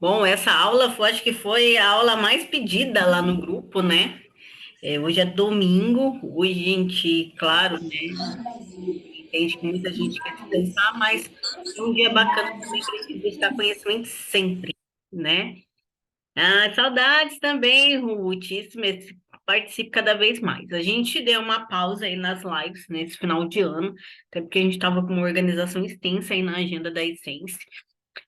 Bom, essa aula acho que foi a aula mais pedida lá no grupo, né? Hoje é domingo, hoje a gente, claro, né, entende que muita gente quer descansar, mas é um dia bacana também para a gente buscar conhecimento sempre, né? Ah, saudades também, Ruth, isso mesmo, participe cada vez mais. A gente deu uma pausa aí nas lives nesse final de ano, até porque a gente estava com uma organização extensa aí na agenda da Essência.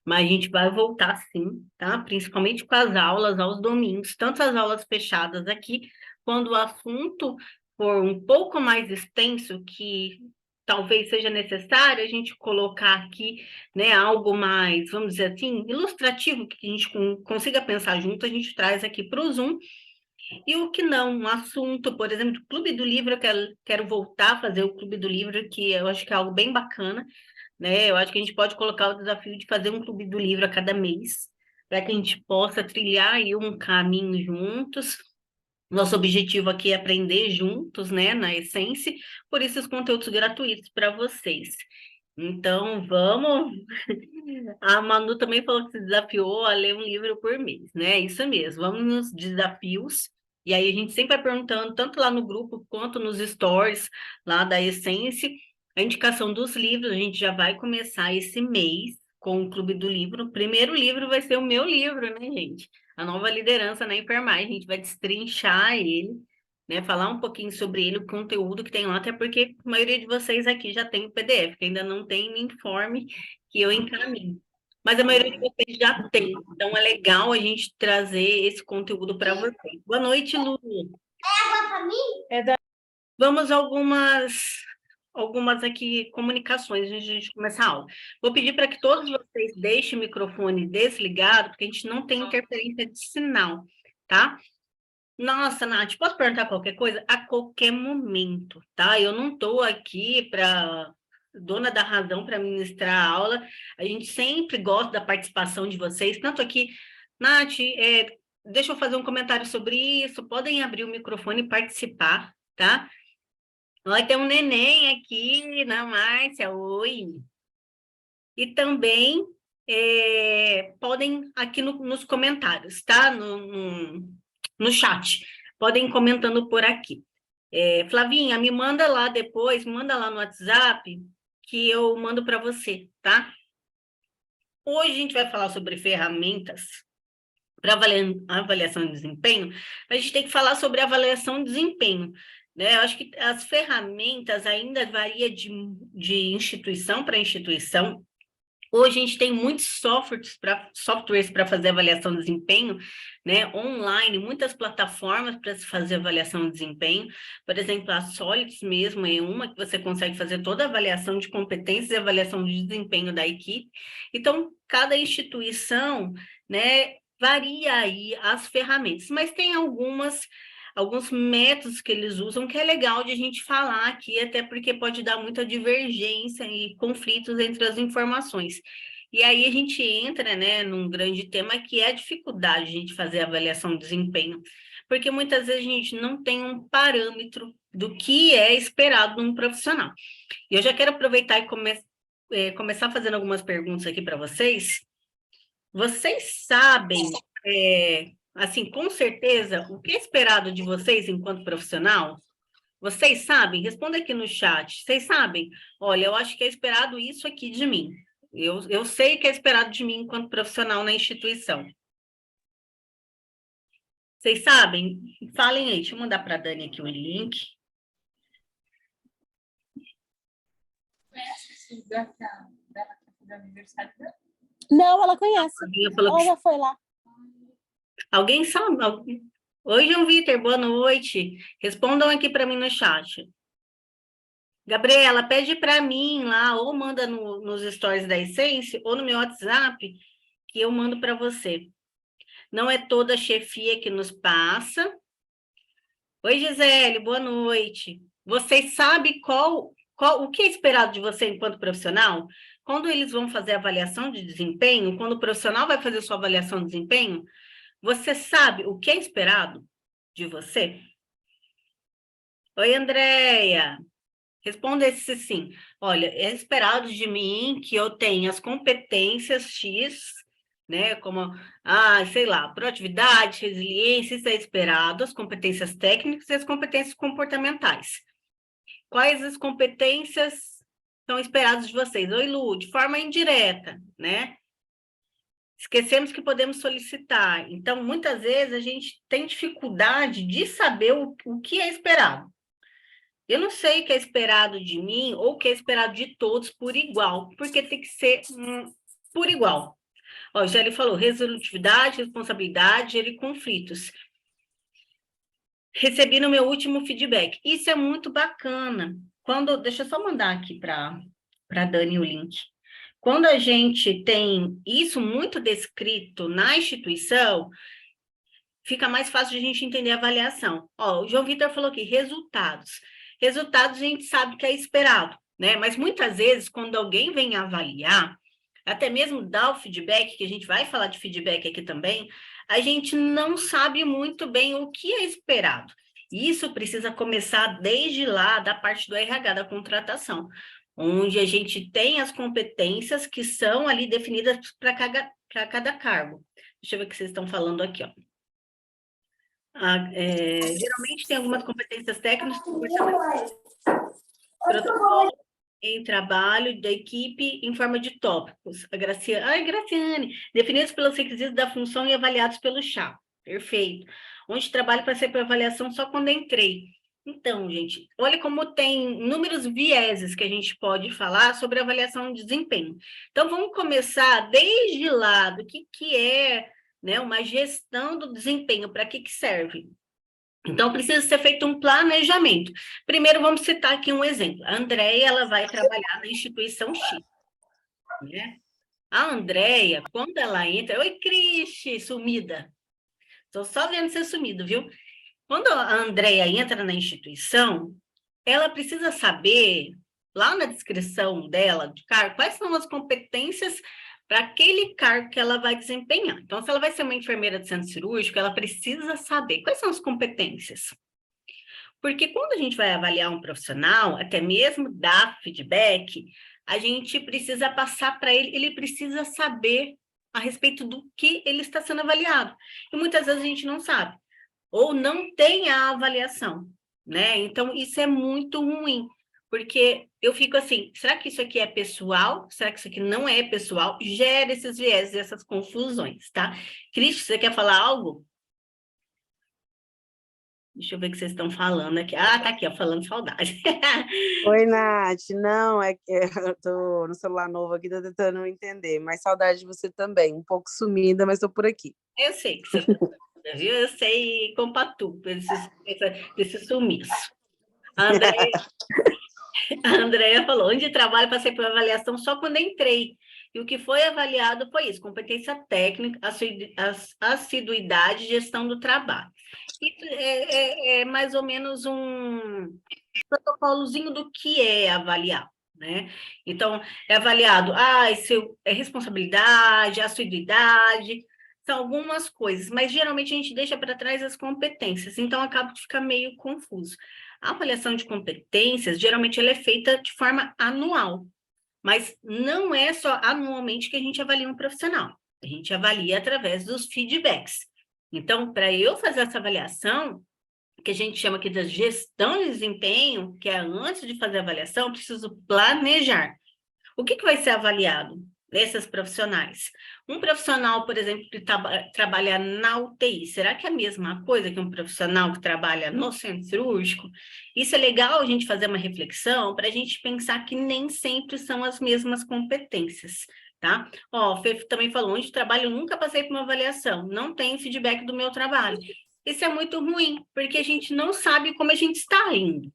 Mas a gente vai voltar sim, tá? Principalmente com as aulas aos domingos, tanto as aulas fechadas aqui, quando o assunto for um pouco mais extenso, que talvez seja necessário a gente colocar aqui, né, algo mais, vamos dizer assim, ilustrativo, que a gente consiga pensar junto, a gente traz aqui para o Zoom. E o que não, um assunto, por exemplo, Clube do Livro, eu quero voltar a fazer o Clube do Livro, que eu acho que é algo bem bacana, né? Eu acho que a gente pode colocar o desafio de fazer um clube do livro a cada mês, para que a gente possa trilhar aí um caminho juntos. Nosso objetivo aqui é aprender juntos, né, na essência, por isso os conteúdos gratuitos para vocês. Então, vamos. A Manu também falou que se desafiou a ler um livro por mês, né? Isso mesmo, vamos nos desafios. E aí a gente sempre vai perguntando, tanto lá no grupo quanto nos stories lá da Essência, a indicação dos livros. A gente já vai começar esse mês com o Clube do Livro. O primeiro livro vai ser o meu livro, né, gente? A nova liderança na enfermagem. A gente vai destrinchar ele, né? Falar um pouquinho sobre ele, o conteúdo que tem lá, até porque a maioria de vocês aqui já tem o PDF, que ainda não tem, me informe que eu encaminho. Mas a maioria de vocês já tem, então é legal a gente trazer esse conteúdo para vocês. Boa noite, Lu. Vamos a algumas aqui comunicações antes de a gente começar a aula. Vou pedir para que todos vocês deixem o microfone desligado, porque a gente não tem interferência de sinal, tá? Nossa, Nath, posso perguntar qualquer coisa? A qualquer momento, tá? Eu não estou aqui para dona da razão para ministrar a aula. A gente sempre gosta da participação de vocês, tanto aqui, Nath, deixa eu fazer um comentário sobre isso. Podem abrir o microfone e participar, tá? Vai ter um neném aqui, na Márcia, oi. E também podem aqui nos comentários, tá? No chat. Podem ir comentando por aqui. Flavinha, me manda lá depois, manda lá no WhatsApp, que eu mando para você, tá? Hoje a gente vai falar sobre ferramentas para avaliação de desempenho. A gente tem que falar sobre avaliação de desempenho, né? Eu acho que as ferramentas ainda varia de instituição para instituição. Hoje a gente tem muitos softwares para fazer avaliação de desempenho, né? Online, muitas plataformas para se fazer avaliação de desempenho. Por exemplo, a Solids mesmo é uma que você consegue fazer toda a avaliação de competências e avaliação de desempenho da equipe. Então, cada instituição, né, varia aí as ferramentas, mas tem alguns métodos que eles usam que é legal de a gente falar aqui, até porque pode dar muita divergência e conflitos entre as informações. E aí a gente entra, né, num grande tema que é a dificuldade de a gente fazer avaliação de desempenho, porque muitas vezes a gente não tem um parâmetro do que é esperado num profissional. E eu já quero aproveitar e começar fazendo algumas perguntas aqui para vocês. Vocês sabem, assim, com certeza, o que é esperado de vocês enquanto profissional? Vocês sabem? Responda aqui no chat. Vocês sabem? Olha, eu acho que é esperado isso aqui de mim. Eu sei que é esperado de mim enquanto profissional na instituição. Vocês sabem? Falem aí. Deixa eu mandar para a Dani aqui o link. Não, ela conhece. Ela Que... já foi lá. Alguém sabe? Oi, João Vitor, boa noite. Respondam aqui para mim no chat. Gabriela, pede para mim lá, ou manda nos stories da Essência, ou no meu WhatsApp, que eu mando para você. Não é toda a chefia que nos passa. Oi, Gisele, boa noite. Vocês sabem o que é esperado de você enquanto profissional? Quando eles vão fazer avaliação de desempenho, quando o profissional vai fazer sua avaliação de desempenho, você sabe o que é esperado de você? Oi, Andréia. Responda esse sim. Olha, é esperado de mim que eu tenha as competências X né? Como, sei lá, proatividade, resiliência, isso é esperado, as competências técnicas e as competências comportamentais. Quais as competências são esperadas de vocês? Oi, Lu, de forma indireta, né? Esquecemos que podemos solicitar. Então, muitas vezes, a gente tem dificuldade de saber o que é esperado. Eu não sei o que é esperado de mim ou o que é esperado de todos por igual, porque tem que ser por igual. Ó, já ele falou, resolutividade, responsabilidade, gerir conflitos. Recebi no meu último feedback. Isso é muito bacana. Deixa eu só mandar aqui para Dani o link. Quando a gente tem isso muito descrito na instituição, fica mais fácil de a gente entender a avaliação. Ó, o João Vitor falou aqui, resultados. Resultados a gente sabe que é esperado, né? Mas muitas vezes, quando alguém vem avaliar, até mesmo dar o feedback, que a gente vai falar de feedback aqui também, a gente não sabe muito bem o que é esperado. Isso precisa começar desde lá da parte do RH, da contratação, onde a gente tem as competências que são ali definidas para cada cargo. Deixa eu ver o que vocês estão falando aqui, ó. Geralmente tem algumas competências técnicas, protocolo em trabalho da equipe em forma de tópicos. Graciane, definidos pelos requisitos da função e avaliados pelo chá. Perfeito. Onde trabalho para ser para avaliação só quando entrei. Então, gente, olha como tem inúmeros vieses que a gente pode falar sobre avaliação de desempenho. Então, vamos começar desde lá, do que é, né, uma gestão do desempenho, para que serve? Então, precisa ser feito um planejamento. Primeiro, vamos citar aqui um exemplo. A Andréia, ela vai trabalhar na instituição X, né? A Andréia, quando ela entra... Oi, Cris, sumida. Estou só vendo você sumido, viu? Quando a Andréia entra na instituição, ela precisa saber, lá na descrição dela, de cargo, quais são as competências para aquele cargo que ela vai desempenhar. Então, se ela vai ser uma enfermeira de centro cirúrgico, ela precisa saber quais são as competências. Porque quando a gente vai avaliar um profissional, até mesmo dar feedback, a gente precisa passar para ele precisa saber a respeito do que ele está sendo avaliado. E muitas vezes a gente não sabe, ou não tem a avaliação, né? Então, isso é muito ruim, porque eu fico assim, será que isso aqui é pessoal? Será que isso aqui não é pessoal? Gera esses viés, essas confusões, tá? Cris, você quer falar algo? Deixa eu ver o que vocês estão falando aqui. Tá aqui, ó, falando saudade. Oi, Nath. Não, é que eu tô no celular novo aqui, tô tentando entender. Mas saudade de você também. Um pouco sumida, mas tô por aqui. Eu sei que você tá sumida, viu? Eu sei compatu desse sumiço. A Andréia falou, onde trabalho passei por avaliação só quando entrei. E o que foi avaliado foi isso, competência técnica, assiduidade e gestão do trabalho. Isso é mais ou menos um protocolozinho do que é avaliado, né? Então, é avaliado, é responsabilidade, assiduidade, são algumas coisas, mas geralmente a gente deixa para trás as competências, então acaba de ficar meio confuso. A avaliação de competências, geralmente ela é feita de forma anual, mas não é só anualmente que a gente avalia um profissional, a gente avalia através dos feedbacks. Então, para eu fazer essa avaliação, que a gente chama aqui de gestão de desempenho, que é antes de fazer a avaliação, eu preciso planejar. O que vai ser avaliado desses profissionais? Um profissional, por exemplo, que trabalha na UTI, será que é a mesma coisa que um profissional que trabalha no centro cirúrgico? Isso é legal a gente fazer uma reflexão para a gente pensar que nem sempre são as mesmas competências, tá? Ó, o Fê também falou, onde trabalho, eu nunca passei por uma avaliação, não tenho feedback do meu trabalho. Isso é muito ruim, porque a gente não sabe como a gente está indo,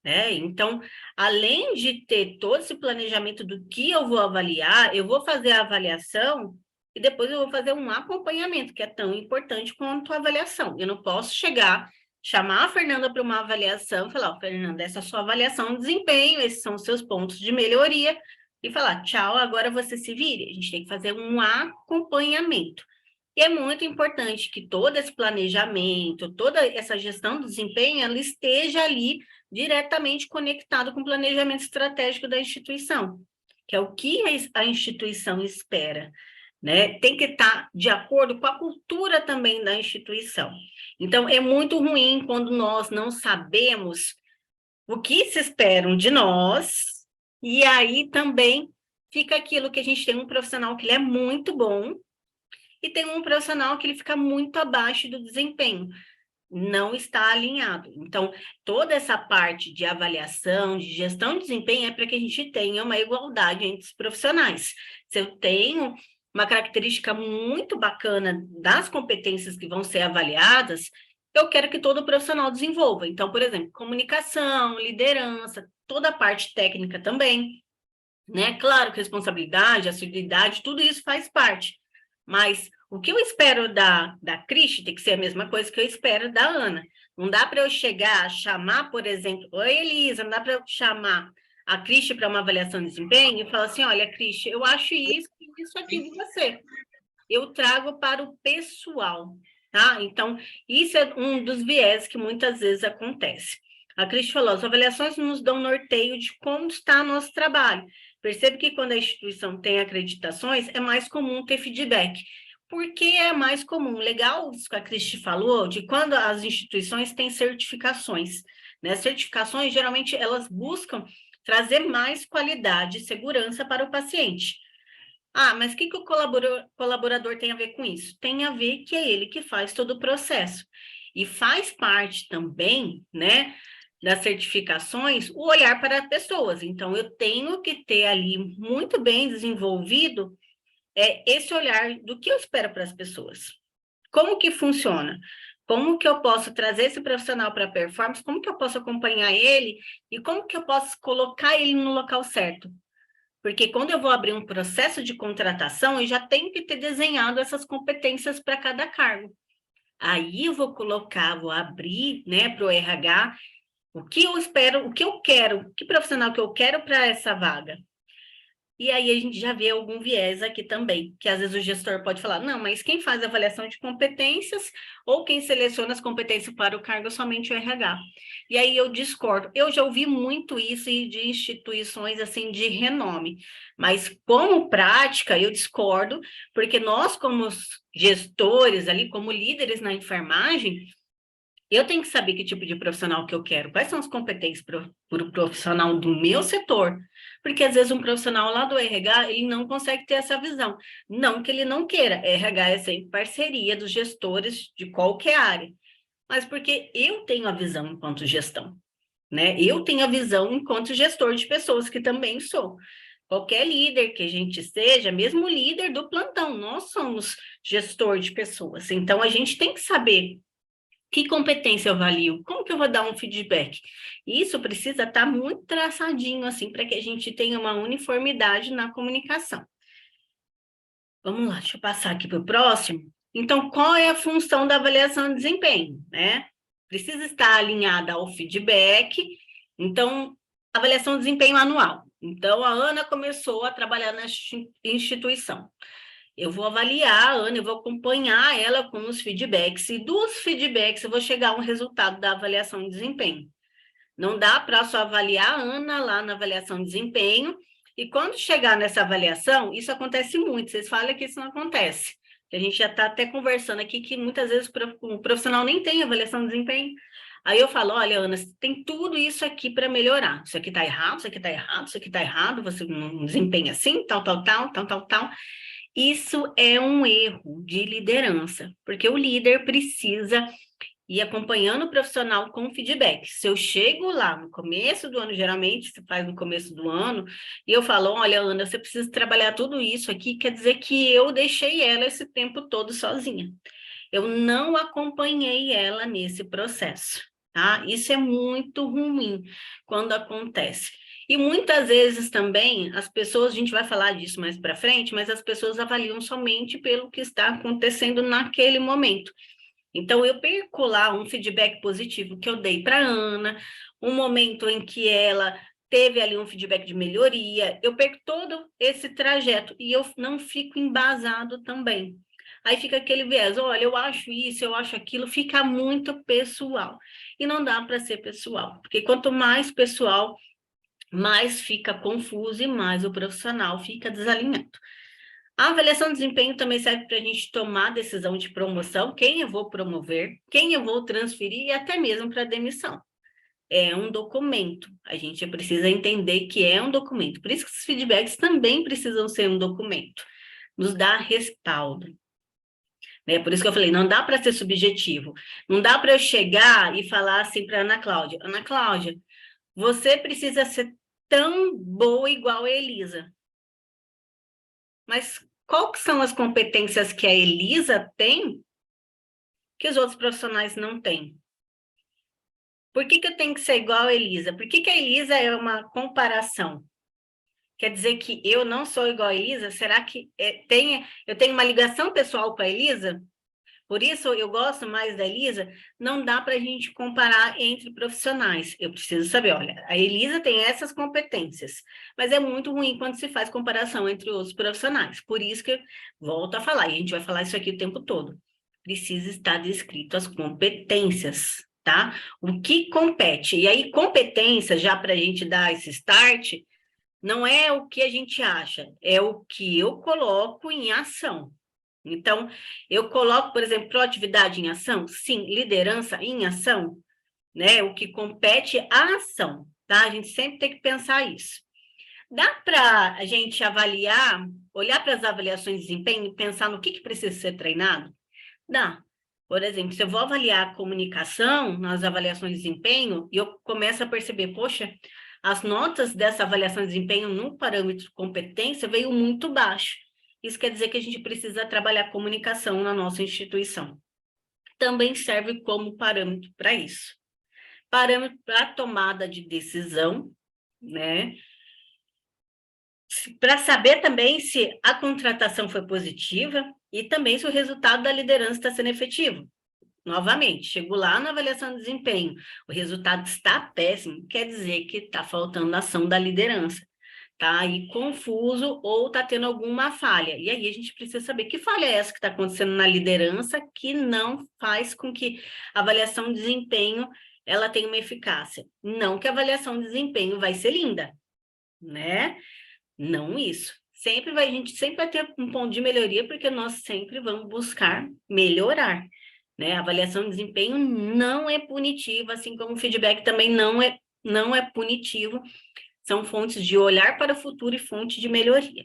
né? Então, além de ter todo esse planejamento do que eu vou avaliar, eu vou fazer a avaliação e depois eu vou fazer um acompanhamento, que é tão importante quanto a avaliação. Eu não posso chamar a Fernanda para uma avaliação e falar, Fernanda, essa é a sua avaliação de desempenho, esses são os seus pontos de melhoria, e falar, tchau, agora você se vire. A gente tem que fazer um acompanhamento. E é muito importante que todo esse planejamento, toda essa gestão do desempenho, ela esteja ali diretamente conectado com o planejamento estratégico da instituição, que é o que a instituição espera. né? Tem que estar de acordo com a cultura também da instituição. Então, é muito ruim quando nós não sabemos o que se esperam de nós, e aí também fica aquilo que a gente tem um profissional que ele é muito bom, e tem um profissional que ele fica muito abaixo do desempenho, não está alinhado. Então, toda essa parte de avaliação, de gestão de desempenho, é para que a gente tenha uma igualdade entre os profissionais. Se eu tenho uma característica muito bacana das competências que vão ser avaliadas, eu quero que todo profissional desenvolva. Então, por exemplo, comunicação, liderança, toda a parte técnica também, né? Claro que responsabilidade, assiduidade, tudo isso faz parte. Mas o que eu espero da Cristi tem que ser a mesma coisa que eu espero da Ana. Não dá para eu chegar, chamar, por exemplo, oi, Elisa, não dá para eu chamar a Cristi para uma avaliação de desempenho e falar assim, olha, Cristi, eu acho isso aqui de você. Eu trago para o pessoal, tá? Então, isso é um dos viés que muitas vezes acontece. A Cristi falou, as avaliações nos dão norteio de como está o nosso trabalho. Percebe que quando a instituição tem acreditações, é mais comum ter feedback. Por que é mais comum? Legal isso que a Cristi falou, de quando as instituições têm certificações, né? Certificações, geralmente, elas buscam trazer mais qualidade e segurança para o paciente. Ah, mas o que o colaborador tem a ver com isso? Tem a ver que é ele que faz todo o processo. E faz parte também, né, das certificações, o olhar para pessoas. Então, eu tenho que ter ali muito bem desenvolvido esse olhar do que eu espero para as pessoas. Como que funciona? Como que eu posso trazer esse profissional para a performance? Como que eu posso acompanhar ele? E como que eu posso colocar ele no local certo? Porque quando eu vou abrir um processo de contratação, eu já tenho que ter desenhado essas competências para cada cargo. Aí eu vou colocar, vou abrir, né, para o RH, o que eu espero, o que eu quero, que profissional que eu quero para essa vaga. E aí a gente já vê algum viés aqui também, que às vezes o gestor pode falar, não, mas quem faz a avaliação de competências ou quem seleciona as competências para o cargo é somente o RH. E aí eu discordo. Eu já ouvi muito isso de instituições assim de renome, mas como prática eu discordo, porque nós como gestores ali, como líderes na enfermagem, eu tenho que saber que tipo de profissional que eu quero, quais são as competências para o profissional do meu setor, porque às vezes um profissional lá do RH, ele não consegue ter essa visão. Não que ele não queira, RH é sempre parceria dos gestores de qualquer área, mas porque eu tenho a visão enquanto gestão, né? Eu tenho a visão enquanto gestor de pessoas, que também sou. Qualquer líder que a gente seja, mesmo o líder do plantão, nós somos gestor de pessoas. Então, a gente tem que saber que competência eu avalio? Como que eu vou dar um feedback? Isso precisa estar muito traçadinho, assim, para que a gente tenha uma uniformidade na comunicação. Vamos lá, deixa eu passar aqui para o próximo. Então, qual é a função da avaliação de desempenho, né? Precisa estar alinhada ao feedback. Então, avaliação de desempenho anual. Então, a Ana começou a trabalhar na instituição. Eu vou avaliar a Ana, eu vou acompanhar ela com os feedbacks, e dos feedbacks eu vou chegar a um resultado da avaliação de desempenho. Não dá para só avaliar a Ana lá na avaliação de desempenho, e quando chegar nessa avaliação, isso acontece muito, vocês falam que isso não acontece. A gente já está até conversando aqui que muitas vezes o profissional nem tem avaliação de desempenho. Aí eu falo, olha, Ana, tem tudo isso aqui para melhorar. Isso aqui está errado, isso aqui está errado, isso aqui está errado, você não desempenha assim, tal, tal, tal, tal, tal, tal. Isso é um erro de liderança, porque o líder precisa ir acompanhando o profissional com feedback. Se eu chego lá no começo do ano, geralmente se faz no começo do ano, e eu falo, olha, Ana, você precisa trabalhar tudo isso aqui, quer dizer que eu deixei ela esse tempo todo sozinha. Eu não acompanhei ela nesse processo, tá? Isso é muito ruim quando acontece. E muitas vezes também as pessoas, a gente vai falar disso mais para frente, mas as pessoas avaliam somente pelo que está acontecendo naquele momento. Então, eu perco lá um feedback positivo que eu dei para a Ana, um momento em que ela teve ali um feedback de melhoria, eu perco todo esse trajeto e eu não fico embasado também. Aí fica aquele viés, olha, eu acho isso, eu acho aquilo, fica muito pessoal. E não dá para ser pessoal, porque quanto mais pessoal, mais fica confuso e mais o profissional fica desalinhado. A avaliação de desempenho também serve para a gente tomar decisão de promoção, quem eu vou promover, quem eu vou transferir e até mesmo para demissão. É um documento, a gente precisa entender que é um documento. Por isso que os feedbacks também precisam ser um documento, nos dá respaldo. Por isso que eu falei, não dá para ser subjetivo. Não dá para eu chegar e falar assim para Ana Cláudia, Ana Cláudia, você precisa ser tão boa igual a Elisa. Mas quais são as competências que a Elisa tem que os outros profissionais não têm? Por que eu tenho que ser igual a Elisa? Por que a Elisa é uma comparação? Quer dizer que eu não sou igual a Elisa? Será que eu tenho uma ligação pessoal com a Elisa? Por isso eu gosto mais da Elisa? Não dá para a gente comparar entre profissionais. Eu preciso saber, olha, a Elisa tem essas competências, mas é muito ruim quando se faz comparação entre outros profissionais. Por isso que eu volto a falar, e a gente vai falar isso aqui o tempo todo. Precisa estar descrito as competências, tá? O que compete. E aí, competência, já para a gente dar esse start, não é o que a gente acha, é o que eu coloco em ação. Então, eu coloco, por exemplo, proatividade em ação? Sim. Liderança em ação? Né? O que compete à ação, tá? A gente sempre tem que pensar isso. Dá para a gente avaliar, olhar para as avaliações de desempenho e pensar no que precisa ser treinado? Dá. Por exemplo, se eu vou avaliar a comunicação nas avaliações de desempenho e eu começo a perceber, poxa, as notas dessa avaliação de desempenho no parâmetro de competência veio muito baixo. Isso quer dizer que a gente precisa trabalhar comunicação na nossa instituição. Também serve como parâmetro para isso. Parâmetro para tomada de decisão, né? Para saber também se a contratação foi positiva e também se o resultado da liderança está sendo efetivo. Novamente, chego lá na avaliação de desempenho, o resultado está péssimo, quer dizer que está faltando ação da liderança, está aí confuso ou está tendo alguma falha. E aí a gente precisa saber que falha é essa que está acontecendo na liderança que não faz com que a avaliação de desempenho ela tenha uma eficácia. Não que a avaliação de desempenho vai ser linda, né? Não isso. A gente sempre vai ter um ponto de melhoria, porque nós sempre vamos buscar melhorar, né? A avaliação de desempenho não é punitiva, assim como o feedback também não é punitivo. São fontes de olhar para o futuro e fonte de melhoria.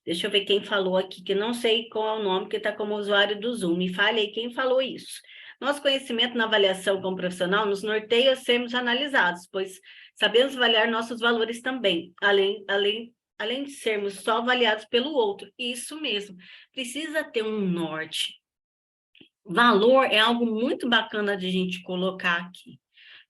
Deixa eu ver quem falou aqui, que não sei qual é o nome, que está como usuário do Zoom. Me fale aí quem falou isso. Nosso conhecimento na avaliação como profissional nos norteia a sermos analisados, pois sabemos avaliar nossos valores também, além de sermos só avaliados pelo outro. Isso mesmo, precisa ter um norte. Valor é algo muito bacana de a gente colocar aqui.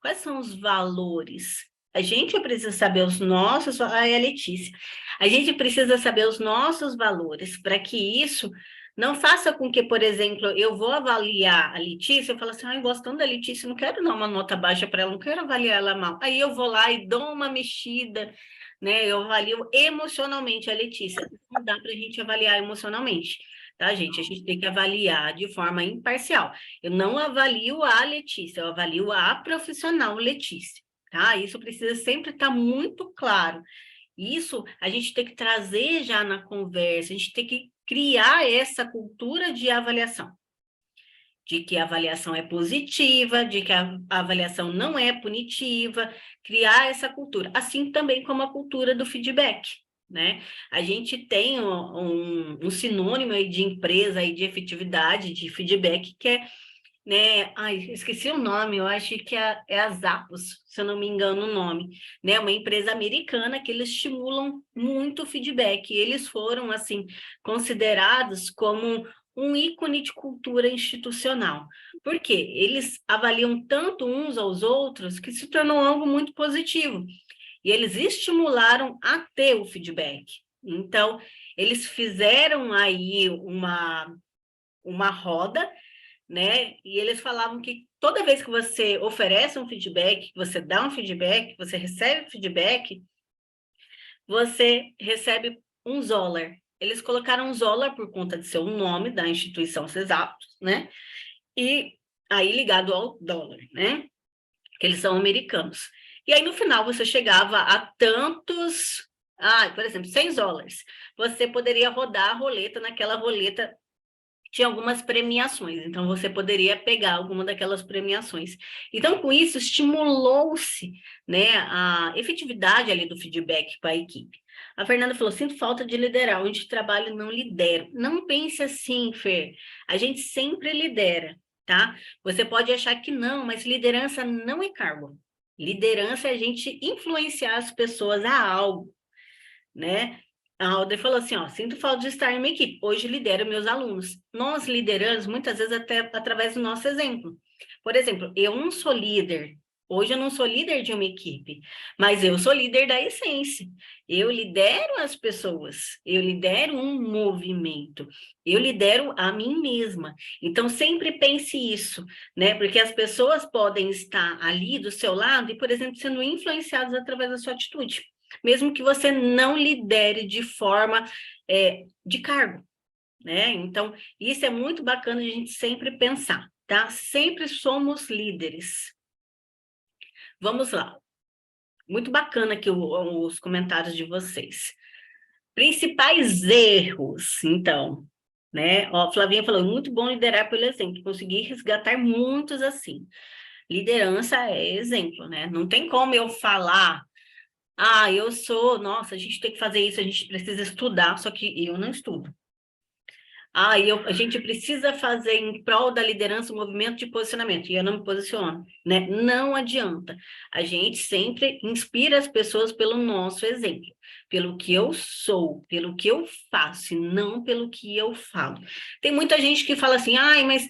Quais são os valores? A gente precisa saber os nossos... é a Letícia. A gente precisa saber os nossos valores para que isso não faça com que, por exemplo, eu vou avaliar a Letícia, eu falo assim, eu gosto tanto da Letícia, não quero dar uma nota baixa para ela, não quero avaliar ela mal. Aí eu vou lá e dou uma mexida, né? Eu avalio emocionalmente a Letícia. Não dá para a gente avaliar emocionalmente, tá, gente? A gente tem que avaliar de forma imparcial. Eu não avalio a Letícia, eu avalio a profissional Letícia, tá? Isso precisa sempre estar muito claro. Isso a gente tem que trazer já na conversa, a gente tem que criar essa cultura de avaliação. De que a avaliação é positiva, de que a avaliação não é punitiva, criar essa cultura. Assim também como a cultura do feedback, né? A gente tem um sinônimo aí de empresa, aí de efetividade, de feedback, que é, né? Ai, esqueci o nome, eu acho que é a Zappos, se eu não me engano o nome, né? Uma empresa americana que eles estimulam muito o feedback. E eles foram, assim, considerados como um ícone de cultura institucional. Por quê? Eles avaliam tanto uns aos outros que se tornou algo muito positivo. E eles estimularam a ter o feedback. Então, eles fizeram aí uma roda, né? E eles falavam que toda vez que você oferece um feedback, que você dá um feedback, você recebe feedback, você recebe $1. Eles colocaram $1 por conta de ser o nome da instituição CESAPOS, né? E aí ligado ao dólar, né? Que eles são americanos. E aí, no final, você chegava a por exemplo, $100. Você poderia rodar a roleta, naquela roleta tinha algumas premiações, então você poderia pegar alguma daquelas premiações. Então, com isso, estimulou-se, né, a efetividade ali do feedback para a equipe. A Fernanda falou, sinto falta de liderar, onde trabalho não lidero. Não pense assim, Fer, a gente sempre lidera, tá? Você pode achar que não, mas liderança não é cargo. Liderança é a gente influenciar as pessoas a algo, né? A Alder falou assim, ó, sinto falta de estar em uma equipe, hoje lidero meus alunos. Nós lideramos muitas vezes até através do nosso exemplo. Por exemplo, eu não sou líder, hoje eu não sou líder de uma equipe, mas eu sou líder da essência. Eu lidero as pessoas, eu lidero um movimento, eu lidero a mim mesma. Então, sempre pense isso, né? Porque as pessoas podem estar ali do seu lado e, por exemplo, sendo influenciadas através da sua atitude, mesmo que você não lidere de forma de cargo, né? Então, isso é muito bacana a gente sempre pensar, tá? Sempre somos líderes. Vamos lá. Muito bacana aqui os comentários de vocês. Principais erros, então, né? Ó, Flavinha falou, muito bom liderar pelo exemplo, consegui resgatar muitos assim. Liderança é exemplo, né? Não tem como eu falar nossa, a gente tem que fazer isso, a gente precisa estudar, só que eu não estudo. A gente precisa fazer em prol da liderança um movimento de posicionamento, e eu não me posiciono, né? Não adianta. A gente sempre inspira as pessoas pelo nosso exemplo, pelo que eu sou, pelo que eu faço, e não pelo que eu falo. Tem muita gente que fala assim, mas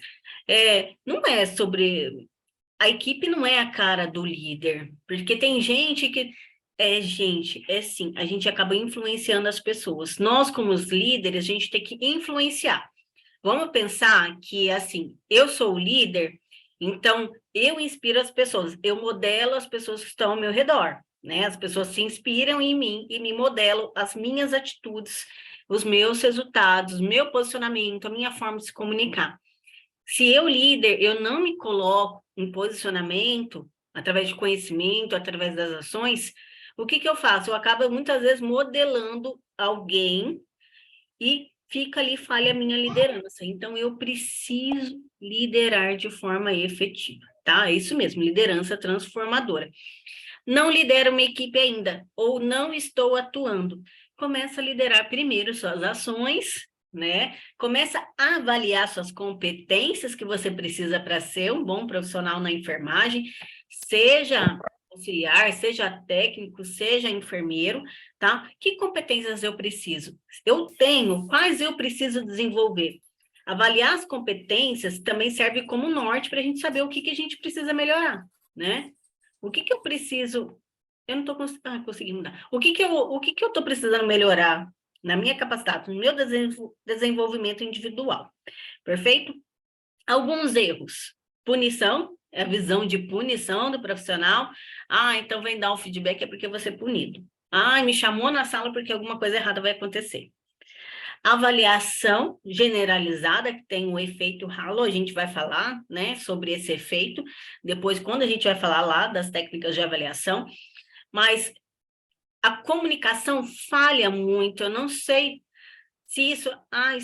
não é sobre... A equipe não é a cara do líder, porque tem gente que sim, a gente acaba influenciando as pessoas. Nós, como os líderes, a gente tem que influenciar. Vamos pensar que, assim, eu sou o líder, então eu inspiro as pessoas, eu modelo as pessoas que estão ao meu redor, né? As pessoas se inspiram em mim e me modelam as minhas atitudes, os meus resultados, meu posicionamento, a minha forma de se comunicar. Se eu, líder, eu não me coloco em posicionamento, através de conhecimento, através das ações, o que eu faço? Eu acabo, muitas vezes, modelando alguém e fica ali, falha a minha liderança. Então, eu preciso liderar de forma efetiva, tá? É isso mesmo, liderança transformadora. Não lidero uma equipe ainda, ou não estou atuando. Começa a liderar primeiro suas ações, né? Começa a avaliar suas competências que você precisa para ser um bom profissional na enfermagem, seja auxiliar, seja técnico, seja enfermeiro, tá? Que competências eu preciso? Eu tenho, quais eu preciso desenvolver? Avaliar as competências também serve como norte para a gente saber o que a gente precisa melhorar, né? O que eu preciso... Eu não estou conseguindo mudar. O que eu estou precisando melhorar na minha capacidade, no meu desenvolvimento individual? Perfeito? Alguns erros. Punição, é a visão de punição do profissional. Então vem dar um feedback é porque você é punido. Me chamou na sala porque alguma coisa errada vai acontecer. Avaliação generalizada, que tem um efeito halo, a gente vai falar, né, sobre esse efeito, depois, quando a gente vai falar lá das técnicas de avaliação, mas a comunicação falha muito, eu não sei se isso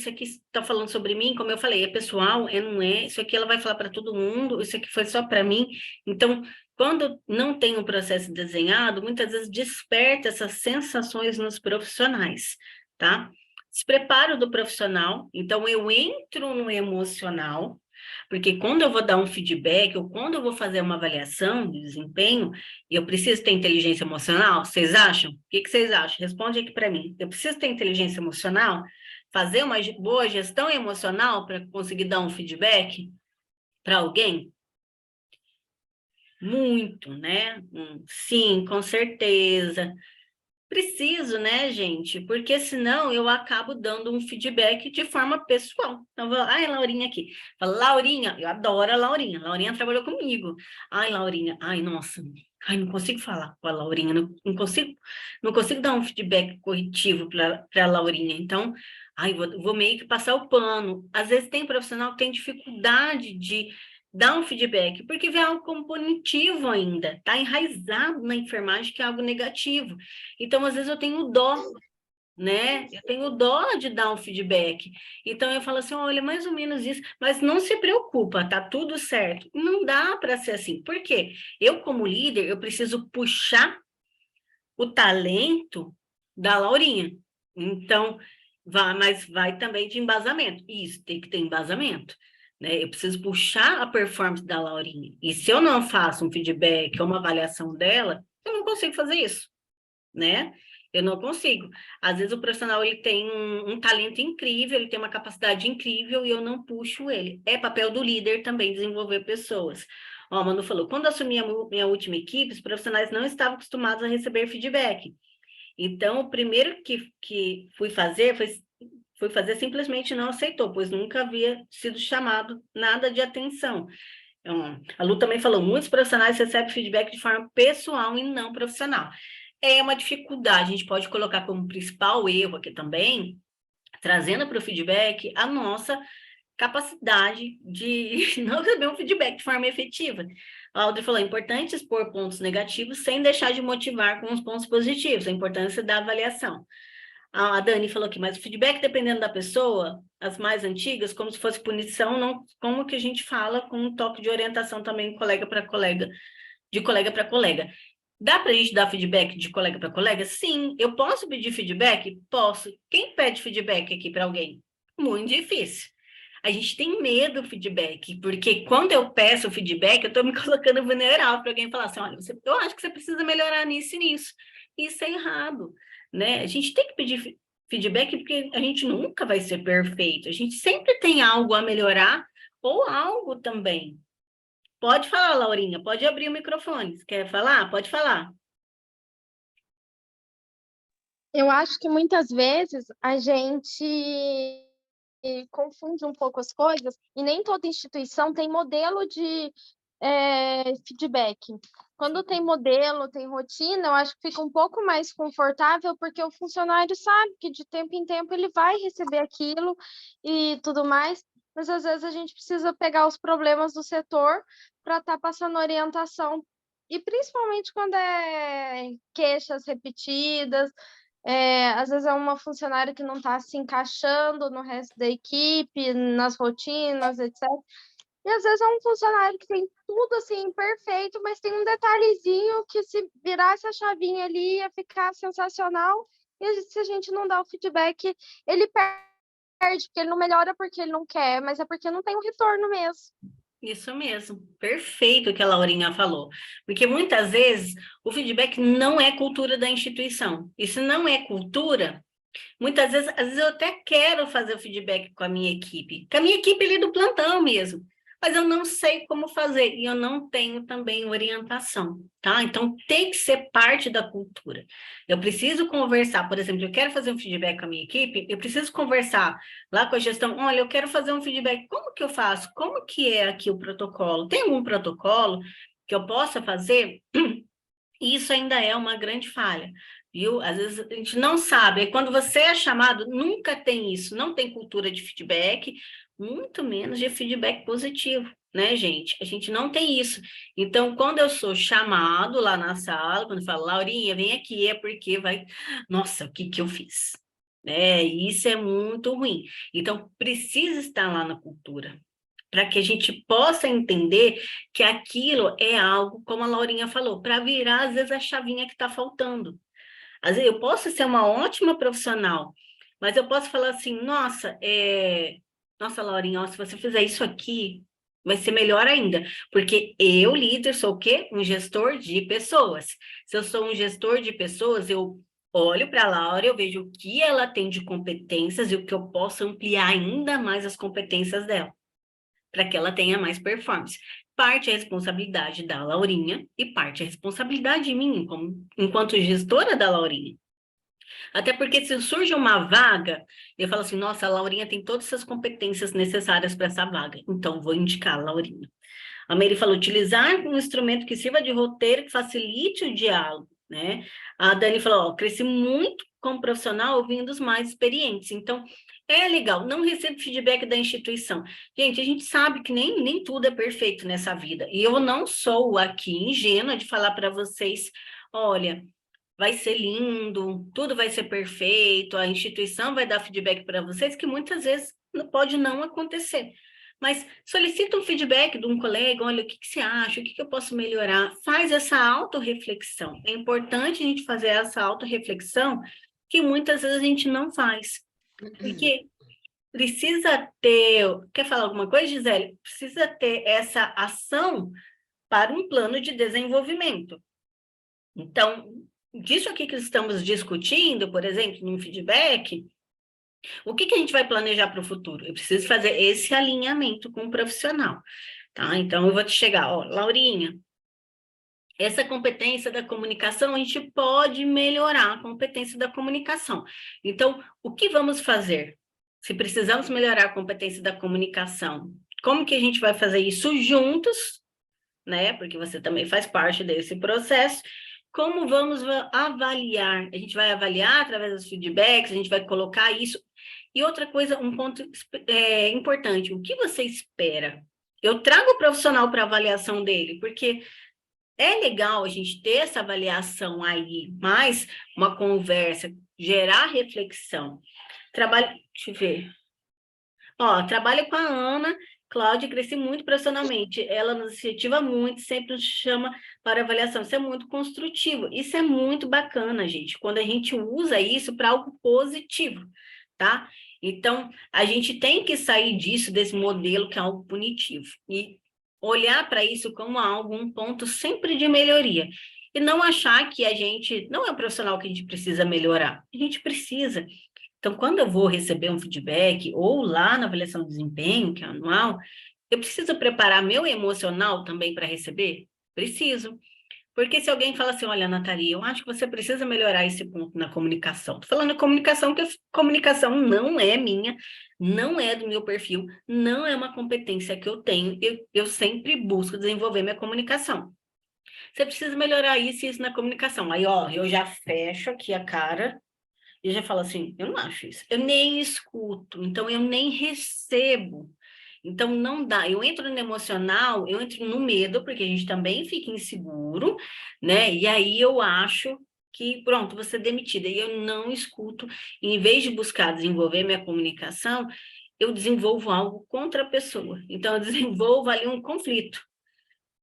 aqui está falando sobre mim, como eu falei, é pessoal, não é, isso aqui ela vai falar para todo mundo, isso aqui foi só para mim, então, quando não tem um processo desenhado, muitas vezes desperta essas sensações nos profissionais, tá? Despreparo do profissional, então eu entro no emocional, porque quando eu vou dar um feedback, ou quando eu vou fazer uma avaliação de desempenho, eu preciso ter inteligência emocional? Vocês acham? O que vocês acham? Responde aqui para mim. Eu preciso ter inteligência emocional? Fazer uma boa gestão emocional para conseguir dar um feedback para alguém? Muito, né? Sim, com certeza. Preciso, né, gente? Porque senão eu acabo dando um feedback de forma pessoal. Então, Laurinha aqui. Fala, Laurinha, eu adoro a Laurinha. Laurinha trabalhou comigo. Laurinha, nossa. Não consigo falar com a Laurinha. Não consigo dar um feedback corretivo para a Laurinha. Então, vou meio que passar o pano. Às vezes tem profissional que tem dificuldade de dá um feedback, porque vê algo como punitivo ainda, está enraizado na enfermagem que é algo negativo. Então, às vezes, eu tenho dó, né? Eu tenho dó de dar um feedback. Então, eu falo assim, olha, mais ou menos isso, mas não se preocupa, tá tudo certo. Não dá para ser assim. Por quê? Eu, como líder, eu preciso puxar o talento da Laurinha. Então, mas vai também de embasamento. Isso, tem que ter embasamento. Né? Eu preciso puxar a performance da Laurinha. E se eu não faço um feedback ou uma avaliação dela, eu não consigo fazer isso, né? Eu não consigo. Às vezes o profissional ele tem um talento incrível, ele tem uma capacidade incrível e eu não puxo ele. É papel do líder também desenvolver pessoas. Ó, a Manu falou, quando assumi a minha última equipe, os profissionais não estavam acostumados a receber feedback. Então, o primeiro que fui fazer simplesmente não aceitou, pois nunca havia sido chamado nada de atenção. Então, a Lu também falou, muitos profissionais recebem feedback de forma pessoal e não profissional. É uma dificuldade, a gente pode colocar como principal erro aqui também, trazendo para o feedback a nossa capacidade de não receber um feedback de forma efetiva. A Audrey falou, é importante expor pontos negativos sem deixar de motivar com os pontos positivos, a importância da avaliação. A Dani falou aqui, mas o feedback, dependendo da pessoa, as mais antigas, como se fosse punição, não, como que a gente fala com um toque de orientação também, colega para colega, de colega para colega. Dá para a gente dar feedback de colega para colega? Sim. Eu posso pedir feedback? Posso. Quem pede feedback aqui para alguém? Muito difícil. A gente tem medo do feedback, porque quando eu peço feedback, eu estou me colocando vulnerável para alguém falar assim, olha, eu acho que você precisa melhorar nisso e nisso. Isso é errado, né? A gente tem que pedir feedback porque a gente nunca vai ser perfeito. A gente sempre tem algo a melhorar ou algo também. Pode falar, Laurinha, pode abrir o microfone. Quer falar? Pode falar. Eu acho que muitas vezes a gente confunde um pouco as coisas e nem toda instituição tem modelo de feedback. Quando tem modelo, tem rotina, eu acho que fica um pouco mais confortável porque o funcionário sabe que de tempo em tempo ele vai receber aquilo e tudo mais, mas às vezes a gente precisa pegar os problemas do setor para estar passando orientação. E principalmente quando é queixas repetidas, às vezes é uma funcionária que não está se encaixando no resto da equipe, nas rotinas, etc. E às vezes é um funcionário que tem tudo assim perfeito, mas tem um detalhezinho que se virasse a chavinha ali ia ficar sensacional. E se a gente não dá o feedback, ele perde, porque ele não melhora porque ele não quer, mas é porque não tem um retorno mesmo. Isso mesmo, perfeito o que a Laurinha falou. Porque muitas vezes o feedback não é cultura da instituição. E se não é cultura, muitas vezes, às vezes eu até quero fazer o feedback com a minha equipe, ali do plantão mesmo, mas eu não sei como fazer e eu não tenho também orientação, tá? Então tem que ser parte da cultura. Eu preciso conversar, por exemplo, eu quero fazer um feedback com a minha equipe, eu preciso conversar lá com a gestão, olha, eu quero fazer um feedback, como que eu faço? Como que é aqui o protocolo? Tem algum protocolo que eu possa fazer? Isso ainda é uma grande falha, viu? Às vezes a gente não sabe. E quando você é chamado, nunca tem isso, não tem cultura de feedback, muito menos de feedback positivo, né, gente? A gente não tem isso. Então, quando eu sou chamado lá na sala, quando eu falo, Laurinha, vem aqui, é porque vai. Nossa, o que que eu fiz? Isso é muito ruim. Então, precisa estar lá na cultura para que a gente possa entender que aquilo é algo, como a Laurinha falou, para virar, às vezes, a chavinha que está faltando. Às vezes, eu posso ser uma ótima profissional, mas eu posso falar assim, nossa, Laurinha, ó, se você fizer isso aqui, vai ser melhor ainda, porque eu, líder, sou o quê? Um gestor de pessoas. Se eu sou um gestor de pessoas, eu olho para a Laura, eu vejo o que ela tem de competências e o que eu posso ampliar ainda mais as competências dela para que ela tenha mais performance. Parte é responsabilidade da Laurinha e parte é responsabilidade minha, enquanto gestora da Laurinha. Até porque se surge uma vaga, eu falo assim, nossa, a Laurinha tem todas essas competências necessárias para essa vaga, então vou indicar a Laurinha. A Mary falou, utilizar um instrumento que sirva de roteiro, que facilite o diálogo, né? A Dani falou, cresci muito como profissional ouvindo os mais experientes. Então, É legal, não recebo feedback da instituição. Gente, a gente sabe que nem tudo é perfeito nessa vida. E eu não sou aqui ingênua de falar para vocês, olha, vai ser lindo, tudo vai ser perfeito, a instituição vai dar feedback para vocês, que muitas vezes pode não acontecer. Mas solicita um feedback de um colega, olha, o que você acha, o que eu posso melhorar? Faz essa autorreflexão. É importante a gente fazer essa autorreflexão, que muitas vezes a gente não faz. Porque precisa ter... Quer falar alguma coisa, Gisele? Precisa ter essa ação para um plano de desenvolvimento. Então, disso aqui que estamos discutindo, por exemplo, no feedback, o que a gente vai planejar para o futuro? Eu preciso fazer esse alinhamento com o profissional, tá? Então, eu vou te chegar, ó, Laurinha, essa competência da comunicação, a gente pode melhorar a competência da comunicação. Então, o que vamos fazer? Se precisamos melhorar a competência da comunicação, como que a gente vai fazer isso juntos, né? Porque você também faz parte desse processo. Como vamos avaliar? A gente vai avaliar através dos feedbacks, a gente vai colocar isso. E outra coisa, um ponto importante, o que você espera? Eu trago o profissional para avaliação dele, porque é legal a gente ter essa avaliação aí, mais uma conversa, gerar reflexão. Deixa eu ver. Ó, trabalho com a Ana, Cláudia, cresci muito profissionalmente. Ela nos incentiva muito, sempre nos chama para avaliação. Isso é muito construtivo. Isso é muito bacana, gente, quando a gente usa isso para algo positivo, tá? Então, a gente tem que sair disso, desse modelo que é algo punitivo. E olhar para isso como algo, um ponto sempre de melhoria. E não achar que a gente não é um profissional que a gente precisa melhorar. A gente precisa. Então, quando eu vou receber um feedback, ou lá na avaliação de desempenho, que é anual, eu preciso preparar meu emocional também para receber? Preciso. Porque se alguém fala assim, olha, Nathalie, eu acho que você precisa melhorar esse ponto na comunicação. Estou falando de comunicação, que a comunicação não é minha, não é do meu perfil, não é uma competência que eu tenho, eu sempre busco desenvolver minha comunicação. Você precisa melhorar isso e isso na comunicação. Aí, ó, eu já fecho aqui a cara e já falo assim, eu não acho isso. Eu nem escuto, então eu nem recebo. Então, não dá. Eu entro no emocional, eu entro no medo, porque a gente também fica inseguro, né? E aí eu acho que, pronto, vou ser demitida. E eu não escuto. E, em vez de buscar desenvolver minha comunicação, eu desenvolvo algo contra a pessoa. Então, eu desenvolvo ali um conflito.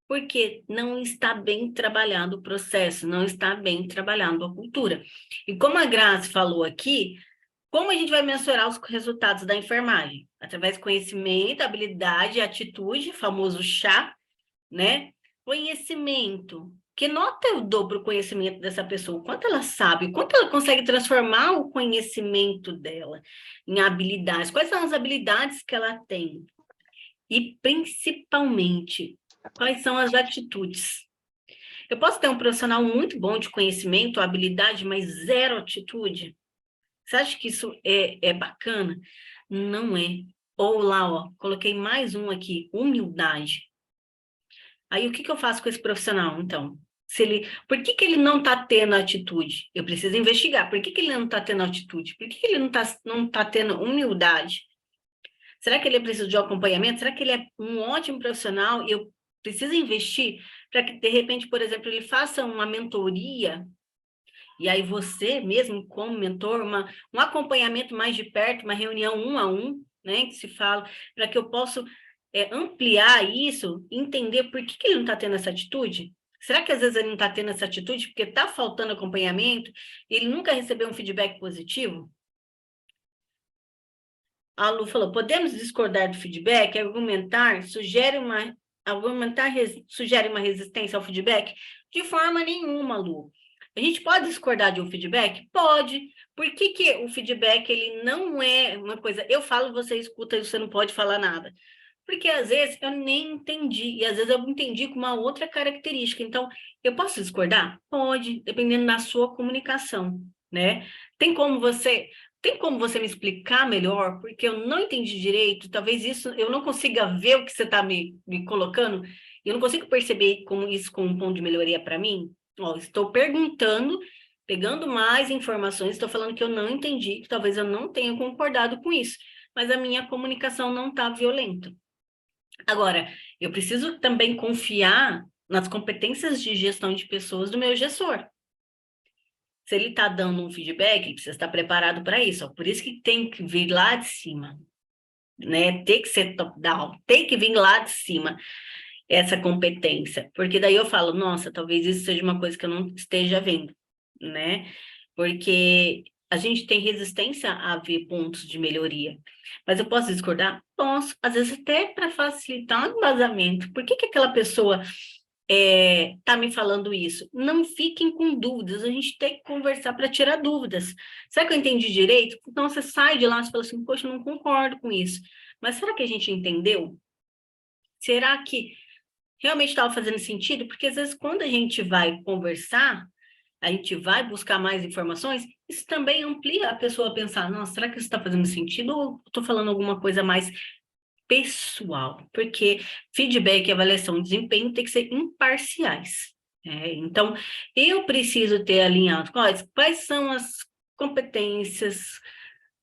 Porque não está bem trabalhado o processo, não está bem trabalhando a cultura. E como a Grazi falou aqui, como a gente vai mensurar os resultados da enfermagem? Através do conhecimento, habilidade, atitude, famoso chá, né? Conhecimento. Que nota eu dou para o conhecimento dessa pessoa? Quanto ela sabe? Quanto ela consegue transformar o conhecimento dela em habilidades? Quais são as habilidades que ela tem? E, principalmente, quais são as atitudes? Eu posso ter um profissional muito bom de conhecimento, habilidade, mas zero atitude? Você acha que isso é bacana? Não é. Ou lá, ó, coloquei mais um aqui, humildade. Aí, o que eu faço com esse profissional, então? Por que ele não está tendo atitude? Eu preciso investigar. Por que ele não está tendo atitude? Por que ele não tá tendo humildade? Será que ele precisa de um acompanhamento? Será que ele é um ótimo profissional e eu preciso investir para que, de repente, por exemplo, ele faça uma mentoria e aí você mesmo, como mentor, um acompanhamento mais de perto, uma reunião 1 a 1, né, que se fala, para que eu possa ampliar isso, entender por que ele não está tendo essa atitude? Será que às vezes ele não está tendo essa atitude porque está faltando acompanhamento e ele nunca recebeu um feedback positivo? A Lu falou, podemos discordar do feedback? Sugere uma resistência ao feedback? De forma nenhuma, Lu. A gente pode discordar de um feedback? Pode. Por que o feedback ele não é uma coisa... Eu falo, você escuta e você não pode falar nada. Porque, às vezes, eu nem entendi. E, às vezes, eu entendi com uma outra característica. Então, eu posso discordar? Pode, dependendo da sua comunicação, né? Tem como você me explicar melhor? Porque eu não entendi direito. Talvez isso... Eu não consiga ver o que você está me colocando. Eu não consigo perceber como isso como um ponto de melhoria para mim. Ó, estou perguntando pegando mais informações, estou falando que eu não entendi, que talvez eu não tenha concordado com isso, mas a minha comunicação não está violenta. Agora, eu preciso também confiar nas competências de gestão de pessoas do meu gestor. Se ele está dando um feedback, ele precisa estar preparado para isso. Ó. Por isso que tem que vir lá de cima, né? Tem que ser top-down, tem que vir lá de cima essa competência. Porque daí eu falo, nossa, talvez isso seja uma coisa que eu não esteja vendo, né? Porque a gente tem resistência a ver pontos de melhoria. Mas eu posso discordar? Posso. Às vezes até para facilitar o embasamento. Por que aquela pessoa tá me falando isso? Não fiquem com dúvidas, a gente tem que conversar para tirar dúvidas. Será que eu entendi direito? Então você sai de lá e fala assim, poxa, eu não concordo com isso. Mas será que a gente entendeu? Será que realmente estava fazendo sentido? Porque às vezes quando a gente vai conversar, a gente vai buscar mais informações, isso também amplia a pessoa a pensar, nossa, será que isso está fazendo sentido ou estou falando alguma coisa mais pessoal, porque feedback e avaliação de desempenho tem que ser imparciais. Então, eu preciso ter alinhado quais são as competências,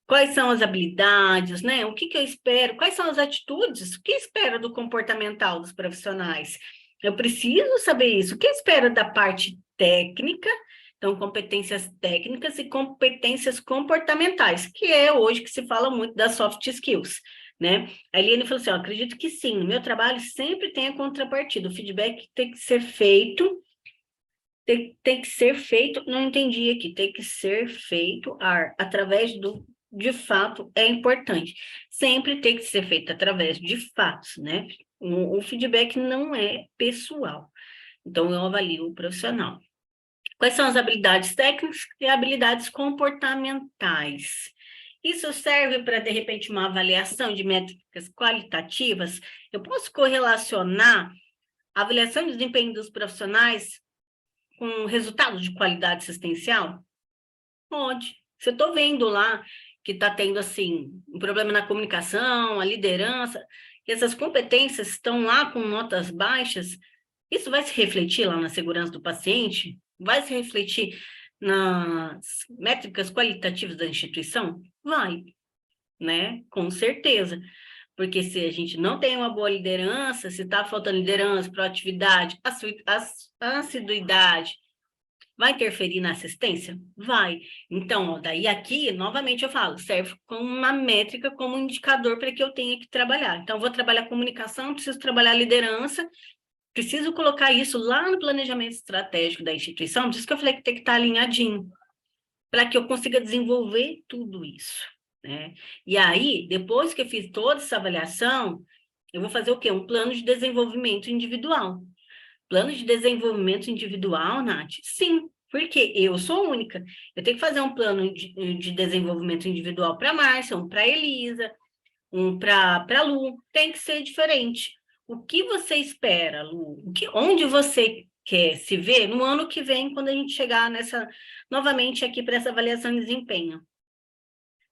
quais são as habilidades, né? O que eu espero, quais são as atitudes, o que espera do comportamental dos profissionais. Eu preciso saber isso. O que espera da parte técnica, então, competências técnicas e competências comportamentais, que é hoje que se fala muito das soft skills. Né? A Eliane falou assim, ó, acredito que sim, no meu trabalho sempre tem a contrapartida, o feedback tem que ser feito, tem que ser feito, não entendi aqui, tem que ser feito através de fato, é importante, sempre tem que ser feito através de fatos, né? O feedback não é pessoal, então eu avalio o profissional. Quais são as habilidades técnicas e habilidades comportamentais? Isso serve para, de repente, uma avaliação de métricas qualitativas? Eu posso correlacionar a avaliação de desempenho dos profissionais com resultados de qualidade assistencial? Pode. Se eu estou vendo lá que está tendo, assim, um problema na comunicação, a liderança, que essas competências estão lá com notas baixas, isso vai se refletir lá na segurança do paciente? Vai se refletir nas métricas qualitativas da instituição? Vai, né? Com certeza. Porque se a gente não tem uma boa liderança, se está faltando liderança, proatividade, assiduidade, vai interferir na assistência? Vai. Então, ó, daí aqui, novamente eu falo, serve como uma métrica, como um indicador para que eu tenha que trabalhar. Então, eu vou trabalhar comunicação, preciso trabalhar liderança, preciso colocar isso lá no planejamento estratégico da instituição, por isso que eu falei que tem que estar alinhadinho, para que eu consiga desenvolver tudo isso, né? E aí, depois que eu fiz toda essa avaliação, eu vou fazer o quê? Um plano de desenvolvimento individual. Plano de desenvolvimento individual, Nath? Sim, porque eu sou única. Eu tenho que fazer um plano de desenvolvimento individual para a Márcia, um para a Elisa, um para a Lu. Tem que ser diferente. O que você espera, Lu? Onde você quer se ver no ano que vem, quando a gente chegar novamente aqui para essa avaliação de desempenho?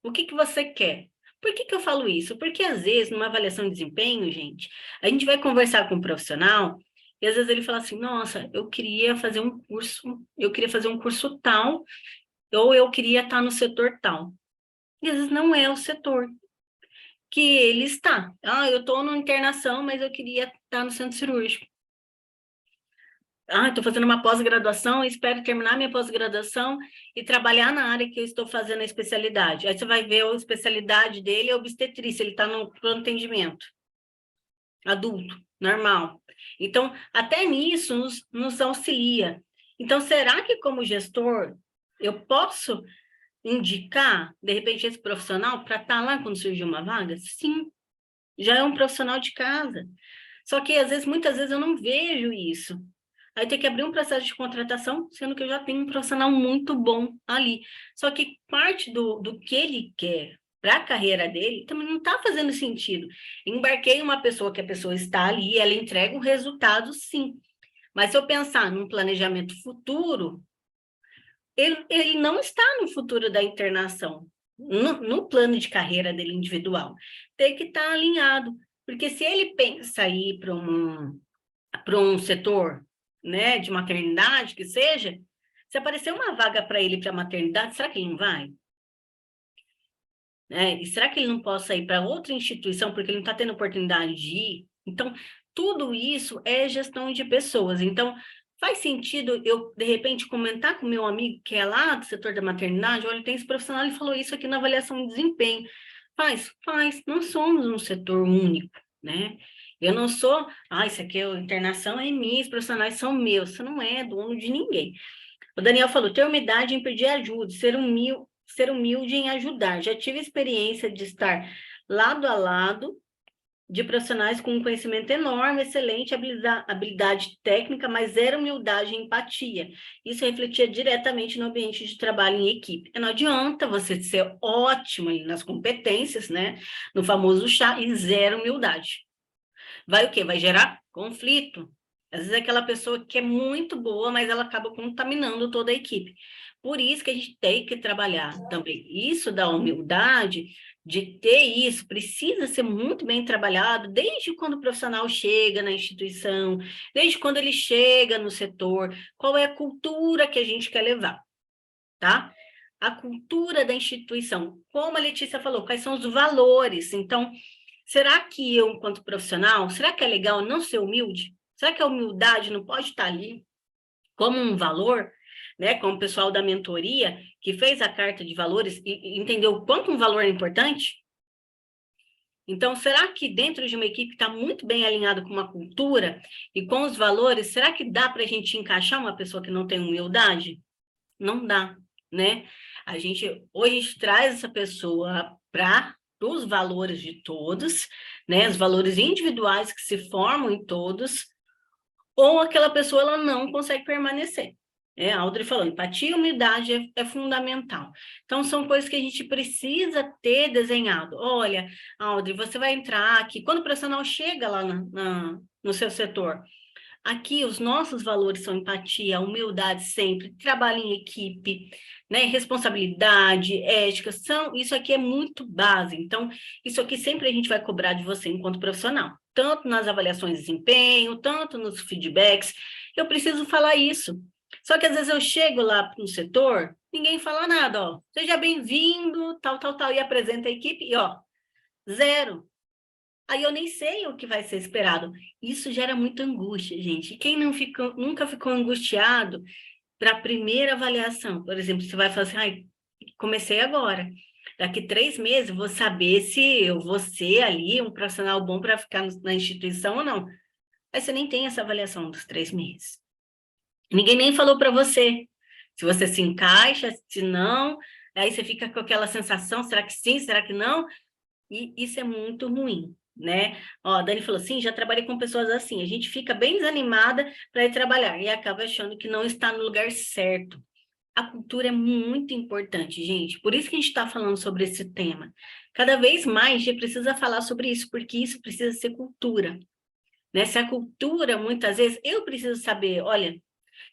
O que você quer? Por que eu falo isso? Porque, às vezes, numa avaliação de desempenho, gente, a gente vai conversar com um profissional e, às vezes, ele fala assim, nossa, eu queria fazer um curso tal, ou eu queria estar no setor tal. E, às vezes, não é o setor que ele está. Ah, eu estou na internação, mas eu queria estar no centro cirúrgico. Ah, estou fazendo uma pós-graduação, espero terminar minha pós-graduação e trabalhar na área que eu estou fazendo a especialidade. Aí você vai ver a especialidade dele é obstetrícia, ele está no pronto atendimento. Adulto, normal. Então, até nisso nos auxilia. Então, será que como gestor eu posso indicar, de repente, esse profissional para estar lá quando surgir uma vaga? Sim, já é um profissional de casa. Só que, muitas vezes, eu não vejo isso. Aí tem que abrir um processo de contratação, sendo que eu já tenho um profissional muito bom ali. Só que parte do que ele quer para a carreira dele também não está fazendo sentido. Embarquei uma pessoa que a pessoa está ali, ela entrega um resultado, sim. Mas se eu pensar num planejamento futuro, ele não está no futuro da internação, no plano de carreira dele individual. Tem que estar alinhado, porque se ele pensa ir para um setor, né, de maternidade, que seja, Se aparecer uma vaga para ele para maternidade, será que ele não vai? E será que ele não possa ir para outra instituição porque ele não está tendo oportunidade de ir? Então, tudo isso é gestão de pessoas. Então, faz sentido eu, de repente, comentar com meu amigo que é lá do setor da maternidade, olha, tem esse profissional, ele falou isso aqui na avaliação de desempenho. Faz. Não somos um setor único, né? Eu não sou, isso aqui a internação é minha, os profissionais são meus. Você não é dono de ninguém. O Daniel falou, ter humildade em pedir ajuda, ser humilde em ajudar. Já tive experiência de estar lado a lado de profissionais com um conhecimento enorme, excelente habilidade técnica, mas zero humildade e empatia. Isso refletia diretamente no ambiente de trabalho em equipe. Não adianta você ser ótimo nas competências, né? No famoso chá, e zero humildade. Vai o quê? Vai gerar conflito. Às vezes é aquela pessoa que é muito boa, mas ela acaba contaminando toda a equipe. Por isso que a gente tem que trabalhar também. Isso da humildade, de ter isso, precisa ser muito bem trabalhado desde quando o profissional chega na instituição, desde quando ele chega no setor, qual é a cultura que a gente quer levar, tá? A cultura da instituição, como a Letícia falou, quais são os valores. Então, será que eu, enquanto profissional, será que é legal não ser humilde? Será que a humildade não pode estar ali como um valor, né? Como o pessoal da mentoria, que fez a carta de valores e entendeu o quanto um valor é importante? Então, será que dentro de uma equipe está muito bem alinhado com uma cultura e com os valores, será que dá para a gente encaixar uma pessoa que não tem humildade? Não dá, né? Hoje a gente traz essa pessoa para os valores de todos, né? Os valores individuais que se formam em todos, ou aquela pessoa ela não consegue permanecer. A Audrey falou, empatia e humildade é fundamental. Então, são coisas que a gente precisa ter desenhado. Olha, Audrey, você vai entrar aqui, quando o profissional chega lá no seu setor, aqui os nossos valores são empatia, humildade sempre, trabalho em equipe, né, responsabilidade, ética, isso aqui é muito base. Então, isso aqui sempre a gente vai cobrar de você enquanto profissional, tanto nas avaliações de desempenho, tanto nos feedbacks. Eu preciso falar isso. Só que às vezes eu chego lá no setor, ninguém fala nada, ó, seja bem-vindo, tal, e apresenta a equipe, e ó, zero. Aí eu nem sei o que vai ser esperado. Isso gera muita angústia, gente. Quem nunca ficou angustiado para a primeira avaliação? Por exemplo, você vai falar assim, comecei agora. Daqui 3 meses, vou saber se eu vou ser ali um profissional bom para ficar na instituição ou não. Aí você nem tem essa avaliação dos 3 meses. Ninguém nem falou para você se você se encaixa, se não. Aí você fica com aquela sensação, será que sim, será que não? E isso é muito ruim, né? Ó, a Dani falou assim, já trabalhei com pessoas assim, a gente fica bem desanimada para ir trabalhar e acaba achando que não está no lugar certo. A cultura é muito importante, gente, por isso que a gente está falando sobre esse tema. Cada vez mais a gente precisa falar sobre isso, porque isso precisa ser cultura, né? Se a cultura, muitas vezes, eu preciso saber, olha,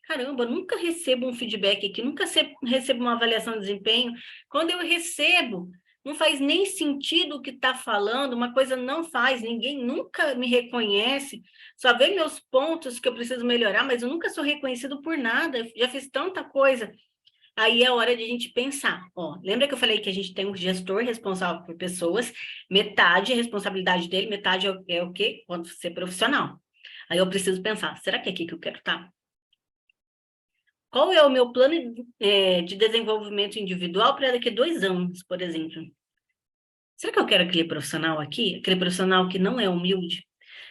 caramba, eu nunca recebo um feedback aqui, nunca recebo uma avaliação de desempenho. Quando eu recebo, não faz nem sentido o que está falando, uma coisa não faz, ninguém nunca me reconhece, só vê meus pontos que eu preciso melhorar, mas eu nunca sou reconhecido por nada, eu já fiz tanta coisa. Aí é hora de a gente pensar, ó, lembra que eu falei que a gente tem um gestor responsável por pessoas, metade é responsabilidade dele, metade é o quê? Quando ser profissional. Aí eu preciso pensar, será que é aqui que eu quero estar? Qual é o meu plano de desenvolvimento individual para daqui a 2 anos, por exemplo? Será que eu quero aquele profissional aqui? Aquele profissional que não é humilde?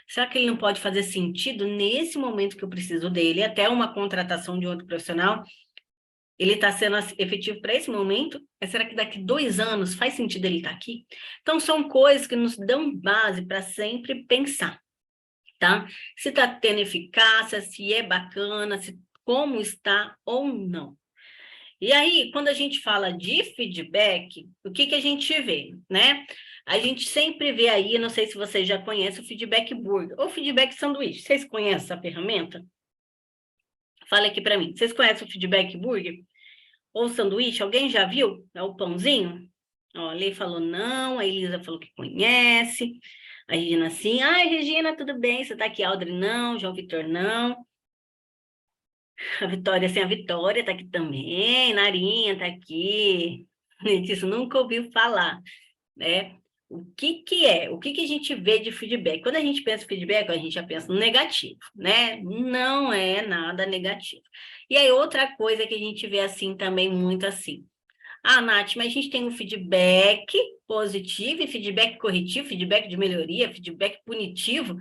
Será que ele não pode fazer sentido nesse momento que eu preciso dele, até uma contratação de outro profissional? Ele está sendo efetivo para esse momento? Mas será que daqui 2 anos faz sentido ele estar aqui? Então, são coisas que nos dão base para sempre pensar, tá? Se está tendo eficácia, se é bacana, como está ou não. E aí, quando a gente fala de feedback, o que a gente vê, né? A gente sempre vê aí, não sei se vocês já conhecem o feedback burger ou feedback sanduíche. Vocês conhecem essa ferramenta? Fala aqui para mim. Vocês conhecem o feedback burger ou sanduíche? Alguém já viu? É o pãozinho? Ó, a Lei falou não, a Elisa falou que conhece. A Regina sim. Ai, Regina, tudo bem? Você está aqui, Audrey? Não. João Vitor, não. A Vitória tá aqui também, Narinha tá aqui. Letícia nunca ouviu falar, né? O que que é? O que que a gente vê de feedback? Quando a gente pensa em feedback, a gente já pensa no negativo, né? Não é nada negativo. E aí, outra coisa que a gente vê assim também, muito assim. Ah, Nath, mas a gente tem um feedback positivo e feedback corretivo, feedback de melhoria, feedback punitivo.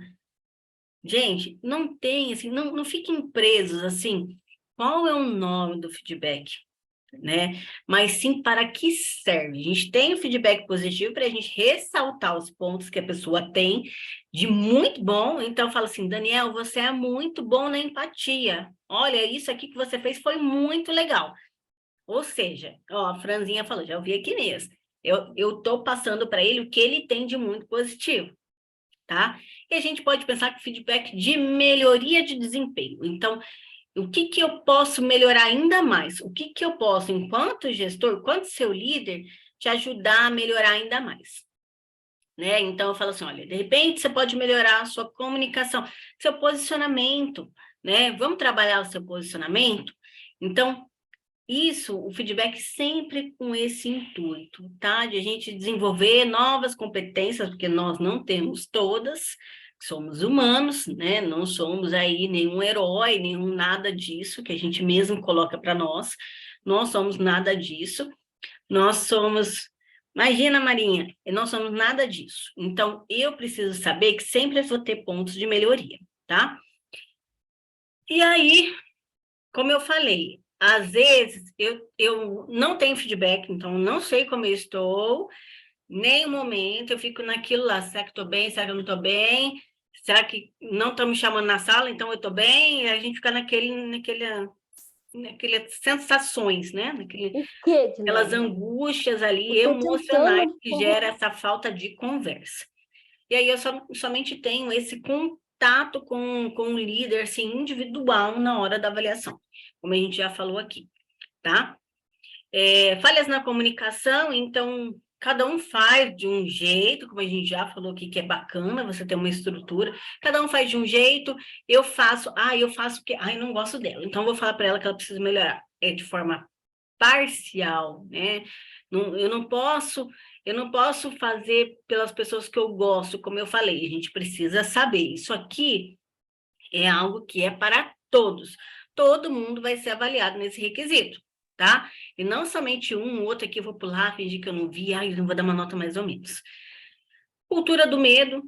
Gente, não tem, assim, não fiquem presos, assim, qual é o nome do feedback, né? Mas sim para que serve. A gente tem o feedback positivo para a gente ressaltar os pontos que a pessoa tem de muito bom. Então, fala assim, Daniel, você é muito bom na empatia. Olha, isso aqui que você fez foi muito legal. Ou seja, ó, a Franzinha falou, já ouvi aqui mesmo. Eu tô passando para ele o que ele tem de muito positivo, tá? E a gente pode pensar que feedback de melhoria de desempenho. Então, o que que eu posso melhorar ainda mais? O que que eu posso, enquanto gestor, enquanto seu líder, te ajudar a melhorar ainda mais? Né? Então, eu falo assim, olha, de repente você pode melhorar a sua comunicação, seu posicionamento, né? Vamos trabalhar o seu posicionamento? Então, isso, o feedback sempre com esse intuito, tá? De a gente desenvolver novas competências, porque nós não temos todas, somos humanos, né? Não somos aí nenhum herói, nenhum nada disso que a gente mesmo coloca para nós. Nós somos nada disso. Nós somos, imagina, Marinha, nós somos nada disso. Então, eu preciso saber que sempre vou ter pontos de melhoria, tá? E aí, como eu falei, às vezes eu não tenho feedback, então não sei como eu estou, nem o momento, eu fico naquilo lá, será que estou bem, será que eu não estou bem? Será que não estão me chamando na sala, então eu estou bem? E a gente fica naquelas sensações, né? Aquelas angústias ali emocionais que gera essa falta de conversa. E aí eu somente tenho esse contato com o líder assim, individual na hora da avaliação, como a gente já falou aqui, tá? Falhas na comunicação, então cada um faz de um jeito, como a gente já falou aqui, que é bacana você ter uma estrutura, cada um faz de um jeito, eu faço que, não gosto dela, então eu vou falar para ela que ela precisa melhorar, de forma parcial, né? Eu não posso fazer pelas pessoas que eu gosto, como eu falei, a gente precisa saber, isso aqui é algo que é para todos. Todo mundo vai ser avaliado nesse requisito, tá? E não somente um, outro aqui eu vou pular, fingir que eu não vi, não vou dar uma nota mais ou menos. Cultura do medo.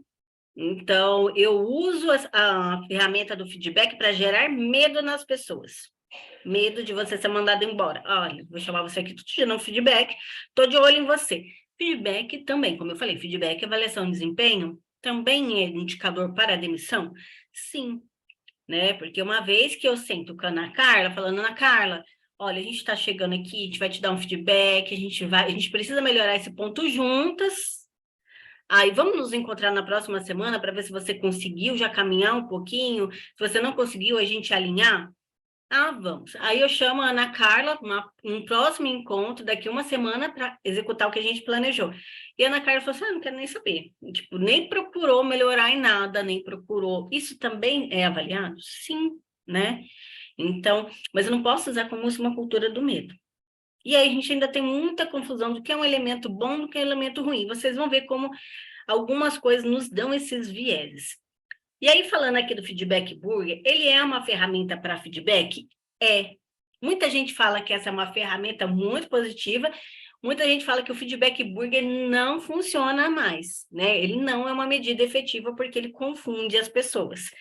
Então, eu uso a ferramenta do feedback para gerar medo nas pessoas. Medo de você ser mandado embora. Olha, vou chamar você aqui, tô te dando um feedback, tô de olho em você. Feedback também, como eu falei, feedback, avaliação de desempenho, também é indicador para a demissão? Sim, né? Porque uma vez que eu sento com a Ana Carla, falando, Ana Carla, olha, a gente está chegando aqui, a gente vai te dar um feedback, a gente precisa melhorar esse ponto juntas. Aí vamos nos encontrar na próxima semana para ver se você conseguiu já caminhar um pouquinho. Se você não conseguiu, a gente alinhar. Ah, vamos. Aí eu chamo a Ana Carla, um próximo encontro daqui uma semana para executar o que a gente planejou. E a Ana Carla falou assim, não quero nem saber. Tipo, nem procurou melhorar em nada, nem procurou. Isso também é avaliado? Sim, né? Então, mas eu não posso usar como uma cultura do medo. E aí a gente ainda tem muita confusão do que é um elemento bom do que é um elemento ruim. Vocês vão ver como algumas coisas nos dão esses vieses. E aí, falando aqui do Feedback Burger, ele é uma ferramenta para feedback? É. Muita gente fala que essa é uma ferramenta muito positiva, muita gente fala que o Feedback Burger não funciona mais, né? Ele não é uma medida efetiva porque ele confunde as pessoas.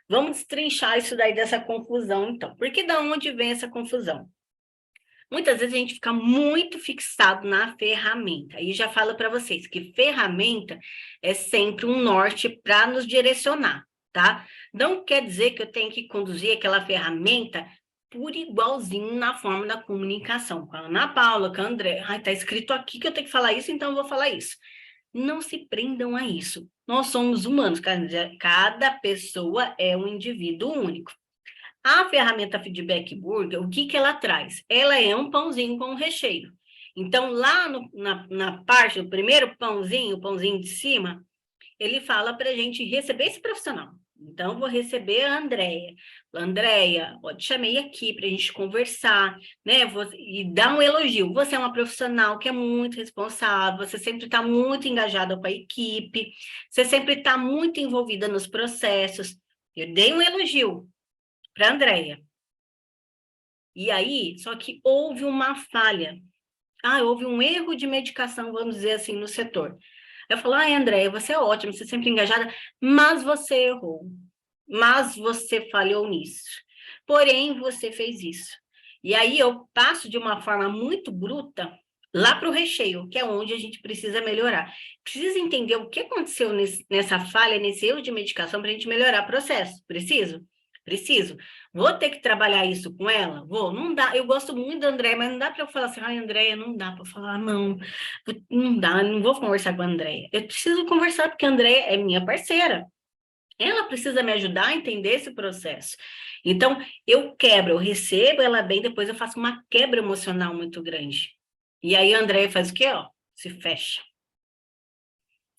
Vamos destrinchar isso daí dessa confusão, então. Porque da onde vem essa confusão? Muitas vezes a gente fica muito fixado na ferramenta. E já falo para vocês que ferramenta é sempre um norte para nos direcionar, tá? Não quer dizer que eu tenho que conduzir aquela ferramenta por igualzinho na forma da comunicação. Com a Ana Paula, com a André, tá escrito aqui que eu tenho que falar isso, então eu vou falar isso. Não se prendam a isso. Nós somos humanos, cada pessoa é um indivíduo único. A ferramenta Feedback Burger, o que ela traz? Ela é um pãozinho com recheio. Então, lá na parte do primeiro pãozinho, o pãozinho de cima, ele fala para a gente receber esse profissional. Então, eu vou receber a Andréia. Andréia, te chamei aqui para a gente conversar, né? E dar um elogio. Você é uma profissional que é muito responsável, você sempre está muito engajada com a equipe, você sempre está muito envolvida nos processos. Eu dei um elogio para a Andréia. E aí, só que houve uma falha. Houve um erro de medicação, vamos dizer assim, no setor. Eu falo, Andréia, você é ótima, você é sempre engajada, mas você errou. Mas você falhou nisso. Porém, você fez isso. E aí eu passo de uma forma muito bruta lá para o recheio, que é onde a gente precisa melhorar. Precisa entender o que aconteceu nessa falha, nesse erro de medicação, para a gente melhorar o processo. Preciso? Preciso. Vou ter que trabalhar isso com ela? Vou. Não dá. Eu gosto muito da Andréia, mas não dá para eu falar assim, Andréia, não dá para falar, não. Não dá, não vou conversar com a Andréia. Eu preciso conversar, porque a Andréia é minha parceira. Ela precisa me ajudar a entender esse processo. Então, eu quebro, eu recebo ela bem, depois eu faço uma quebra emocional muito grande. E aí a Andréia faz o quê? Se fecha.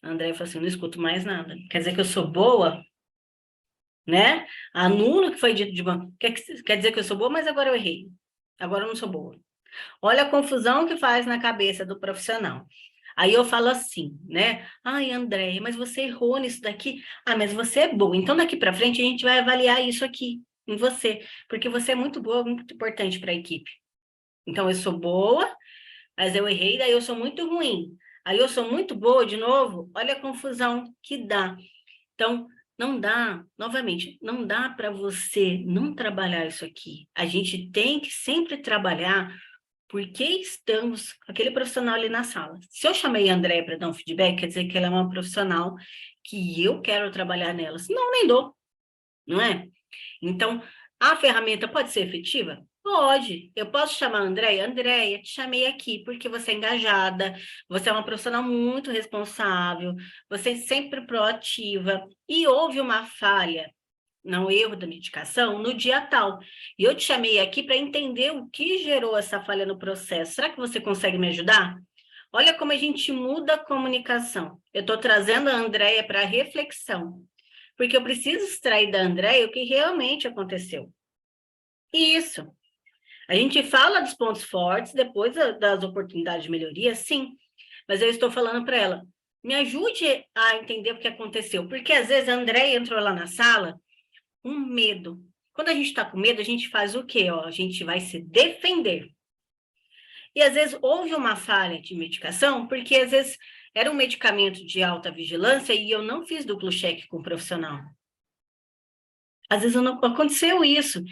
A Andréia fala assim, não escuto mais nada. Quer dizer que eu sou boa? Né? Anulo que foi dito de uma... Quer dizer que eu sou boa, mas agora eu errei. Agora eu não sou boa. Olha a confusão que faz na cabeça do profissional. Aí eu falo assim, né? Andréia, mas você errou nisso daqui. Mas você é boa. Então, daqui para frente, a gente vai avaliar isso aqui em você, porque você é muito boa, muito importante para a equipe. Então, eu sou boa, mas eu errei, daí eu sou muito ruim. Aí eu sou muito boa de novo. Olha a confusão que dá. Então, não dá, novamente, não dá para você não trabalhar isso aqui. A gente tem que sempre trabalhar porque estamos com aquele profissional ali na sala. Se eu chamei a Andréia para dar um feedback, quer dizer que ela é uma profissional que eu quero trabalhar nela. Senão, nem dou, não é? Então, a ferramenta pode ser efetiva? Pode. Eu posso chamar a Andréia? Andréia, te chamei aqui porque você é engajada, você é uma profissional muito responsável, você é sempre proativa e houve uma falha no erro da medicação no dia tal. E eu te chamei aqui para entender o que gerou essa falha no processo. Será que você consegue me ajudar? Olha como a gente muda a comunicação. Eu estou trazendo a Andréia para a reflexão, porque eu preciso extrair da Andréia o que realmente aconteceu. Isso. A gente fala dos pontos fortes, depois das oportunidades de melhoria, sim, mas eu estou falando para ela, me ajude a entender o que aconteceu, porque às vezes a Andréia entrou lá na sala um medo. Quando a gente está com medo, a gente faz o quê? A gente vai se defender. E às vezes houve uma falha de medicação, porque às vezes era um medicamento de alta vigilância e eu não fiz duplo cheque com o profissional. Às vezes não aconteceu isso.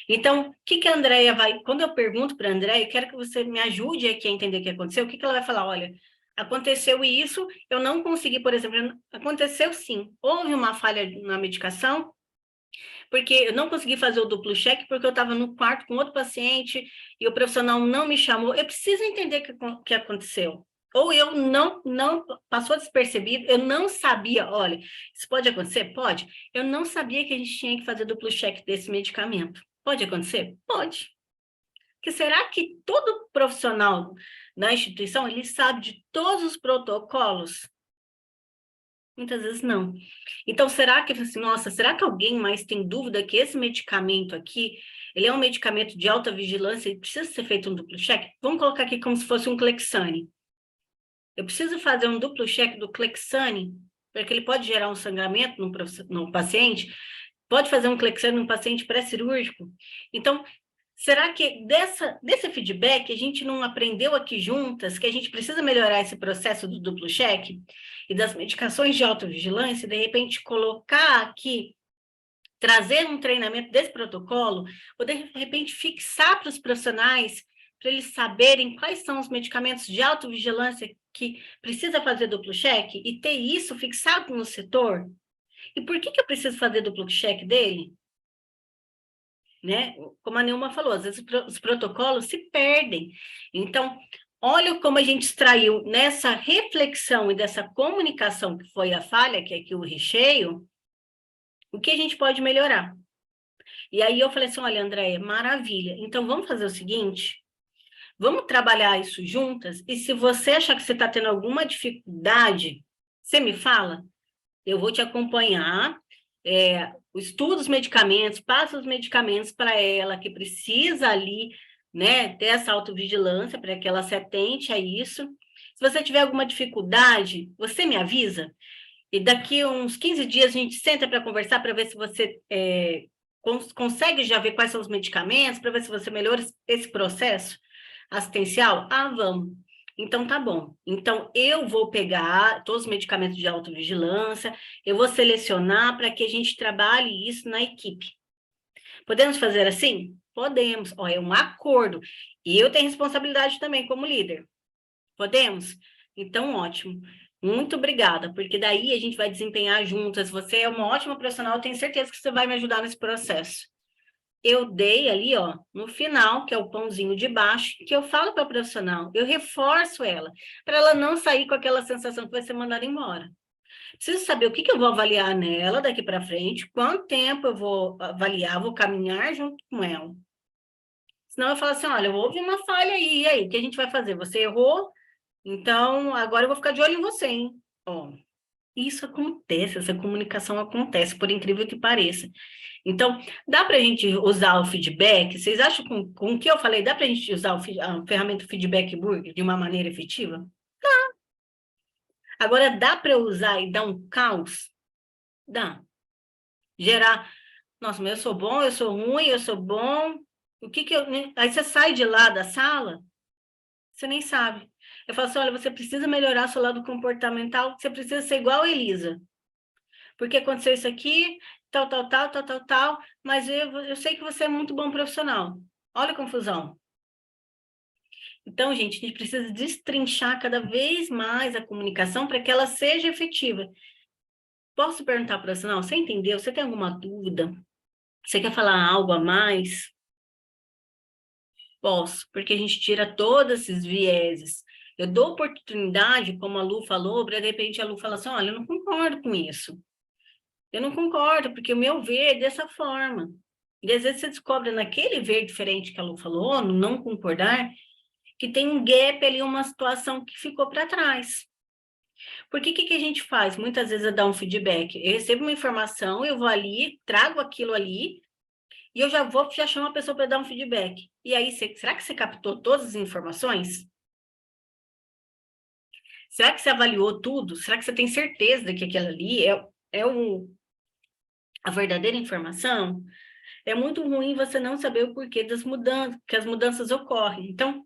Então, o que a Andréia vai... Quando eu pergunto para a Andréia, eu quero que você me ajude aqui a entender o que aconteceu, o que ela vai falar? Olha, aconteceu isso, eu não consegui, por exemplo, aconteceu sim. Houve uma falha na medicação, porque eu não consegui fazer o duplo cheque, porque eu estava no quarto com outro paciente e o profissional não me chamou. Eu preciso entender o que aconteceu. Ou eu não passou despercebido, eu não sabia, olha, isso pode acontecer? Pode. Eu não sabia que a gente tinha que fazer duplo cheque desse medicamento. Pode acontecer? Pode. Porque será que todo profissional da instituição, ele sabe de todos os protocolos? Muitas vezes não. Então, será que, assim, nossa, será que alguém mais tem dúvida que esse medicamento aqui, ele é um medicamento de alta vigilância e precisa ser feito um duplo cheque? Vamos colocar aqui como se fosse um Clexane. Eu preciso fazer um duplo cheque do Clexane, porque ele pode gerar um sangramento no paciente, pode fazer um Clexane num paciente pré-cirúrgico. Então, será que desse feedback a gente não aprendeu aqui juntas que a gente precisa melhorar esse processo do duplo cheque e das medicações de autovigilância, de repente colocar aqui, trazer um treinamento desse protocolo, ou de repente fixar para os profissionais, para eles saberem quais são os medicamentos de autovigilância que precisa fazer duplo cheque e ter isso fixado no setor? E por que eu preciso fazer duplo cheque dele? Né? Como a Nilma falou, às vezes os protocolos se perdem. Então, olha como a gente extraiu nessa reflexão e dessa comunicação que foi a falha, que é aqui o recheio, o que a gente pode melhorar. E aí eu falei assim, olha, Andréia, maravilha. Então, vamos fazer o seguinte, vamos trabalhar isso juntas, e se você achar que você está tendo alguma dificuldade, você me fala, eu vou te acompanhar, estuda os medicamentos, passa os medicamentos para ela, que precisa ali, né, ter essa autovigilância para que ela se atente a isso. Se você tiver alguma dificuldade, você me avisa, e daqui uns 15 dias a gente senta para conversar, para ver se você consegue já ver quais são os medicamentos, para ver se você melhora esse processo assistencial. Ah, vamos. Então, tá bom. Então, eu vou pegar todos os medicamentos de autovigilância, eu vou selecionar para que a gente trabalhe isso na equipe. Podemos fazer assim? Podemos. Ó, é um acordo. E eu tenho responsabilidade também como líder. Podemos? Então, ótimo. Muito obrigada, porque daí a gente vai desempenhar juntas. Você é uma ótima profissional, eu tenho certeza que você vai me ajudar nesse processo. Eu dei ali, ó, no final, que é o pãozinho de baixo, que eu falo para a profissional, eu reforço ela, para ela não sair com aquela sensação que vai ser mandada embora. Preciso saber o que eu vou avaliar nela daqui para frente, quanto tempo eu vou avaliar, vou caminhar junto com ela. Senão eu falo assim, olha, houve uma falha aí, e aí, o que a gente vai fazer? Você errou, então agora eu vou ficar de olho em você, hein? Ó, isso acontece, essa comunicação acontece, por incrível que pareça. Então, dá para a gente usar o feedback? Vocês acham com o que eu falei, dá para a gente usar a ferramenta Feedback Burger de uma maneira efetiva? Dá. Agora, dá para eu usar e dar um caos? Dá. Gerar, nossa, mas eu sou bom, eu sou ruim, eu sou bom. O que eu... Aí você sai de lá da sala, você nem sabe. Eu falo assim, olha, você precisa melhorar seu lado comportamental, você precisa ser igual a Elisa. Porque aconteceu isso aqui, tal, mas eu sei que você é muito bom profissional. Olha a confusão. Então, gente, a gente precisa destrinchar cada vez mais a comunicação para que ela seja efetiva. Posso perguntar para você, não, você entendeu? Você tem alguma dúvida? Você quer falar algo a mais? Posso, porque a gente tira todos esses vieses. Eu dou oportunidade, como a Lu falou, para de repente a Lu fala assim, olha, eu não concordo com isso. Eu não concordo, porque o meu ver é dessa forma. E às vezes você descobre naquele ver diferente que a Lu falou, no não concordar, que tem um gap ali, uma situação que ficou para trás. Porque o que a gente faz? Muitas vezes eu dou um feedback. Eu recebo uma informação, eu vou ali, trago aquilo ali, e eu já chamo a pessoa para dar um feedback. E aí, será que você captou todas as informações? Será que você avaliou tudo? Será que você tem certeza de que aquilo ali é a verdadeira informação? É muito ruim você não saber o porquê das mudanças, que as mudanças ocorrem. Então,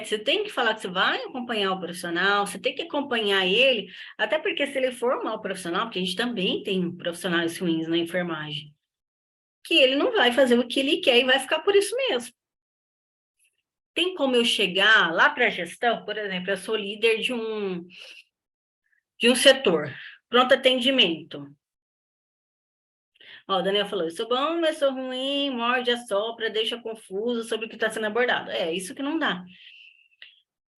você tem que falar que você vai acompanhar o profissional, você tem que acompanhar ele, até porque se ele for um mau profissional, porque a gente também tem profissionais ruins na enfermagem, que ele não vai fazer o que ele quer e vai ficar por isso mesmo. Tem como eu chegar lá para a gestão, por exemplo, eu sou líder de um setor, pronto atendimento. Ó, o Daniel falou, eu sou bom, mas sou ruim, morde, assopra, deixa confuso sobre o que está sendo abordado. É isso que não dá.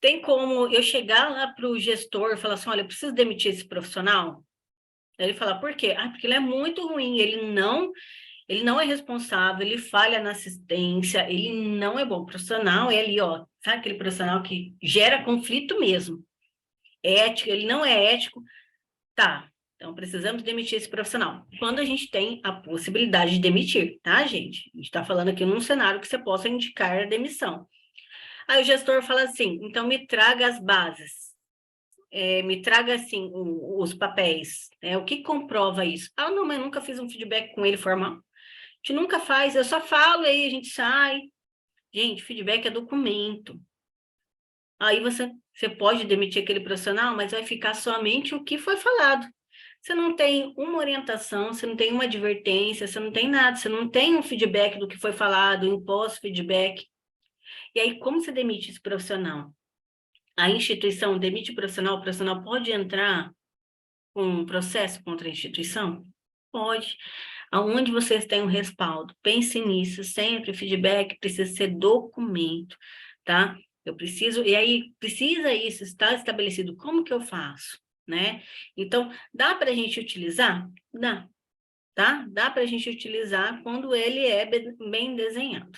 Tem como eu chegar lá para o gestor e falar assim, olha, eu preciso demitir esse profissional? Aí ele fala, por quê? Ah, porque ele é muito ruim, ele não é responsável, ele falha na assistência, ele não é bom profissional, é ali, ó, sabe aquele profissional que gera conflito mesmo? Ético, ele não é ético, tá, então precisamos demitir esse profissional. Quando a gente tem a possibilidade de demitir, tá, gente? A gente está falando aqui num cenário que você possa indicar a demissão. Aí o gestor fala assim, então me traga as bases. Me traga, assim, os papéis. O que comprova isso? Ah, não, mas nunca fiz um feedback com ele formal. A gente nunca faz, eu só falo, aí a gente sai. Gente, feedback é documento. Aí você pode demitir aquele profissional, mas vai ficar somente o que foi falado. Você não tem uma orientação, você não tem uma advertência, você não tem nada, você não tem um feedback do que foi falado, um pós-feedback. E aí, como você demite esse profissional? A instituição demite o profissional pode entrar com um processo contra a instituição? Pode. Aonde vocês têm um respaldo? Pense nisso, sempre feedback precisa ser documento, tá? Eu preciso, e aí precisa isso estar estabelecido, como que eu faço, né? Então, dá para a gente utilizar? Dá, tá? Dá para a gente utilizar quando ele é bem desenhado.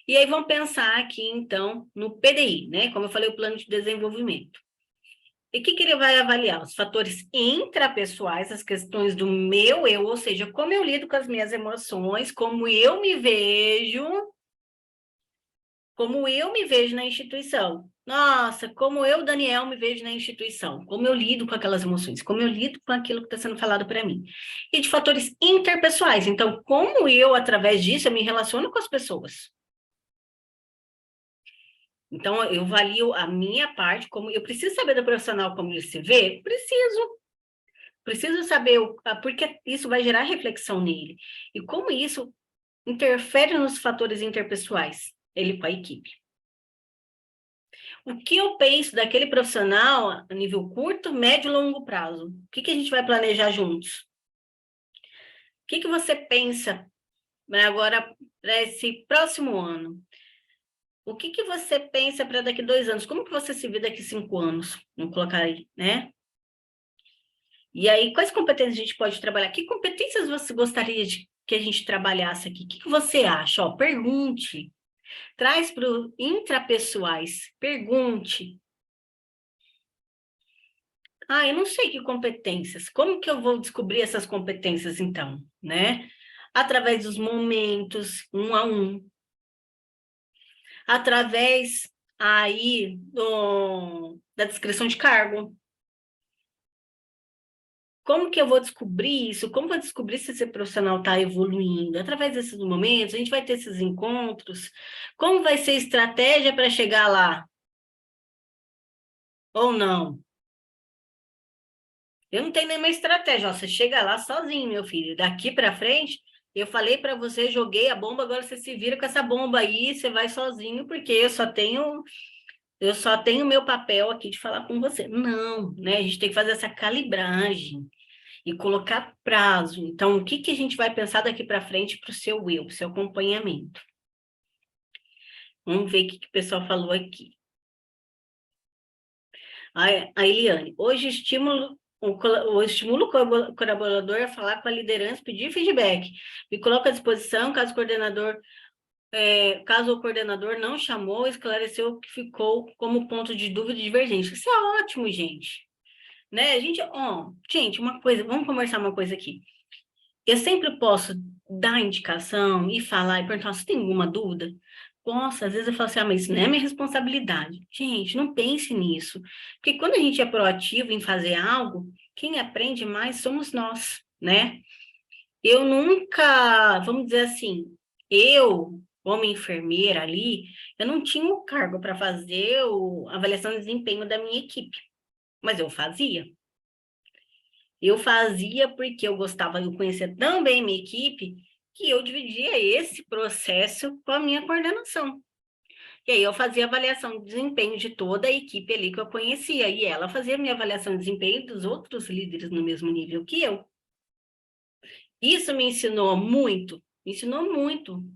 E aí vamos pensar aqui, então, no PDI, né? Como eu falei, o plano de desenvolvimento. E o que ele vai avaliar? Os fatores intrapessoais, as questões do meu eu, ou seja, como eu lido com as minhas emoções, como eu me vejo na instituição. Nossa, como eu, Daniel, me vejo na instituição. Como eu lido com aquelas emoções, como eu lido com aquilo que está sendo falado para mim. E de fatores interpessoais. Então, como eu, através disso, eu me relaciono com as pessoas. Então, eu avalio a minha parte, como eu preciso saber do profissional como ele se vê? Preciso saber porque isso vai gerar reflexão nele. E como isso interfere nos fatores interpessoais, ele com a equipe. O que eu penso daquele profissional a nível curto, médio e longo prazo? O que a gente vai planejar juntos? O que você pensa agora para esse próximo ano? O que você pensa para daqui 2 anos? Como que você se vê daqui 5 anos? Vamos colocar aí, né? E aí, quais competências a gente pode trabalhar? Que competências você gostaria de que a gente trabalhasse aqui? O que você acha? Ó, pergunte. Traz para os intrapessoais. Pergunte. Ah, eu não sei que competências. Como que eu vou descobrir essas competências, então? Né? Através dos momentos, 1 a 1. Através aí da descrição de cargo. Como que eu vou descobrir isso? Como vou descobrir se esse profissional está evoluindo? Através desses momentos, a gente vai ter esses encontros. Como vai ser a estratégia para chegar lá? Ou não? Eu não tenho nenhuma estratégia. Ó, você chega lá sozinho, meu filho. Daqui para frente, eu falei para você, joguei a bomba, agora você se vira com essa bomba aí, você vai sozinho, porque eu só tenho meu papel aqui de falar com você. Não, né? A gente tem que fazer essa calibragem e colocar prazo. Então, o que a gente vai pensar daqui para frente para o seu eu, para o seu acompanhamento? Vamos ver o que o pessoal falou aqui. A Eliane, hoje estimulo o colaborador a falar com a liderança, pedir feedback. Me coloco à disposição, caso o coordenador não chamou, esclareceu o que ficou como ponto de dúvida e divergência. Isso é ótimo, gente. Né? Gente, uma coisa, vamos conversar uma coisa aqui. Eu sempre posso dar indicação e falar e perguntar, você tem alguma dúvida? Nossa, às vezes eu falo assim, mas isso não é minha responsabilidade. Gente, não pense nisso. Porque quando a gente é proativo em fazer algo, quem aprende mais somos nós, né? Eu nunca, vamos dizer assim, como enfermeira ali, eu não tinha o cargo para fazer a avaliação de desempenho da minha equipe, mas eu fazia. Eu fazia porque eu gostava, eu conhecia tão bem minha equipe, que eu dividia esse processo com a minha coordenação. E aí eu fazia avaliação de desempenho de toda a equipe ali que eu conhecia, e ela fazia a minha avaliação de desempenho dos outros líderes no mesmo nível que eu. Isso me ensinou muito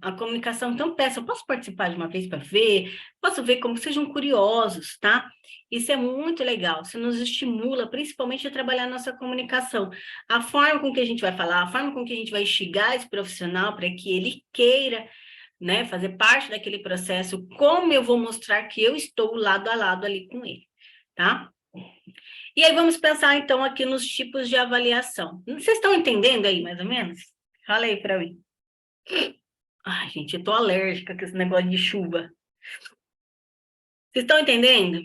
a comunicação. Então, peço, eu posso participar de uma vez para ver? Posso ver como sejam curiosos, tá? Isso é muito legal, isso nos estimula, principalmente a trabalhar a nossa comunicação. A forma com que a gente vai falar, a forma com que a gente vai instigar esse profissional para que ele queira, né, fazer parte daquele processo, como eu vou mostrar que eu estou lado a lado ali com ele, tá? E aí vamos pensar, então, aqui nos tipos de avaliação. Vocês estão entendendo aí, mais ou menos? Fala aí para mim. Ai, gente, eu tô alérgica com esse negócio de chuva. Vocês estão entendendo?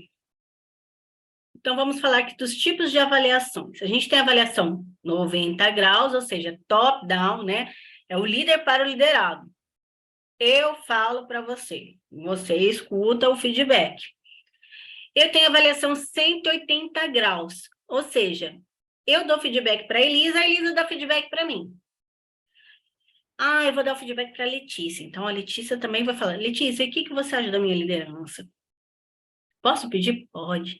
Então, vamos falar aqui dos tipos de avaliações. A gente tem a avaliação 90 graus, ou seja, top-down, né? É o líder para o liderado. Eu falo para você, você escuta o feedback. Eu tenho avaliação 180 graus, ou seja, eu dou feedback para a Elisa dá feedback para mim. Ah, eu vou dar o feedback para a Letícia. Então, a Letícia também vai falar, Letícia, o que você acha da minha liderança? Posso pedir? Pode.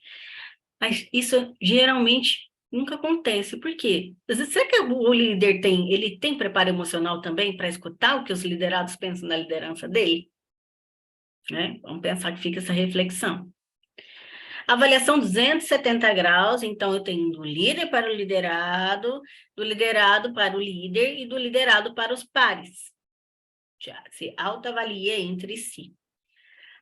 Mas isso geralmente nunca acontece. Por quê? Será que o líder tem preparo emocional também para escutar o que os liderados pensam na liderança dele? Né? Vamos pensar que fica essa reflexão. Avaliação 270 graus, então eu tenho do líder para o liderado, do liderado para o líder e do liderado para os pares. Já se autoavalia entre si.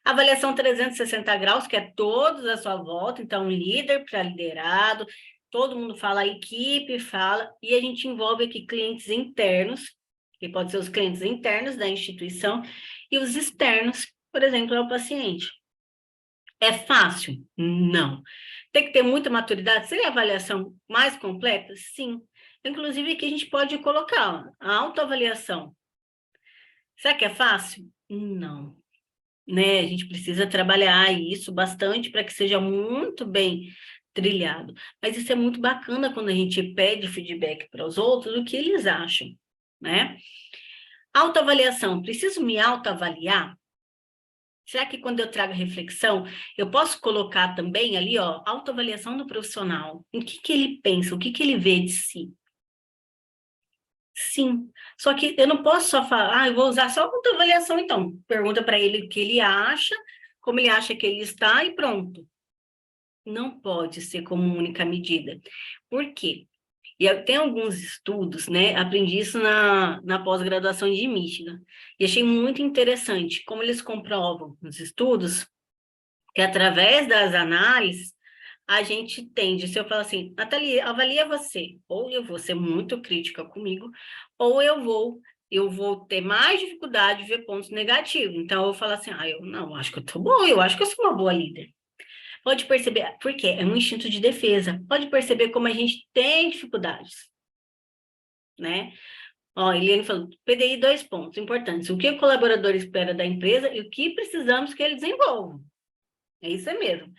Avaliação 360 graus, que é todos à sua volta, então líder para liderado, todo mundo fala, a equipe fala, e a gente envolve aqui clientes internos, que pode ser os clientes internos da instituição, e os externos, por exemplo, é o paciente. É fácil? Não. Tem que ter muita maturidade? Seria a avaliação mais completa? Sim. Inclusive, aqui a gente pode colocar ó, a autoavaliação. Será que é fácil? Não. Né? A gente precisa trabalhar isso bastante para que seja muito bem trilhado. Mas isso é muito bacana quando a gente pede feedback para os outros, o que eles acham, né? Autoavaliação, preciso me autoavaliar? Será que quando eu trago reflexão, eu posso colocar também ali, ó, autoavaliação do profissional? O que ele pensa, o que ele vê de si? Sim, só que eu não posso só falar, eu vou usar só autoavaliação, então. Pergunta para ele o que ele acha, como ele acha que ele está e pronto. Não pode ser como única medida. Por quê? E tem alguns estudos, né? Aprendi isso na pós-graduação de Michigan. E achei muito interessante como eles comprovam nos estudos que através das análises a gente tende, se eu falar assim, Nathalie, avalia você, ou eu vou ser muito crítica comigo, ou eu vou ter mais dificuldade de ver pontos negativos. Então, eu vou falar assim, eu não, acho que eu tô boa, eu acho que eu sou uma boa líder. Pode perceber, porque é um instinto de defesa. Pode perceber como a gente tem dificuldades, né? Ó, Eliane falou, PDI 2 pontos importantes. O que o colaborador espera da empresa e o que precisamos que ele desenvolva. É isso mesmo.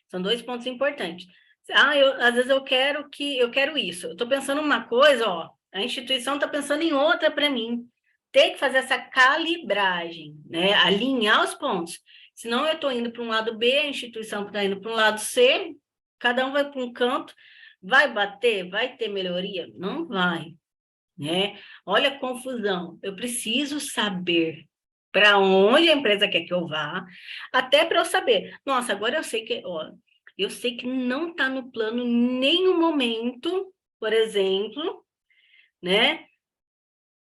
São 2 pontos importantes. Às vezes eu quero isso. Eu estou pensando uma coisa, ó, a instituição está pensando em outra para mim. Tem que fazer essa calibragem, né? Alinhar os pontos. Senão eu estou indo para um lado B, a instituição está indo para um lado C, cada um vai para um canto, vai bater, vai ter melhoria? Não vai, né? Olha a confusão. Eu preciso saber para onde a empresa quer que eu vá, até para eu saber. Nossa, agora eu sei que, ó, eu sei que não está no plano nenhum momento, por exemplo, né?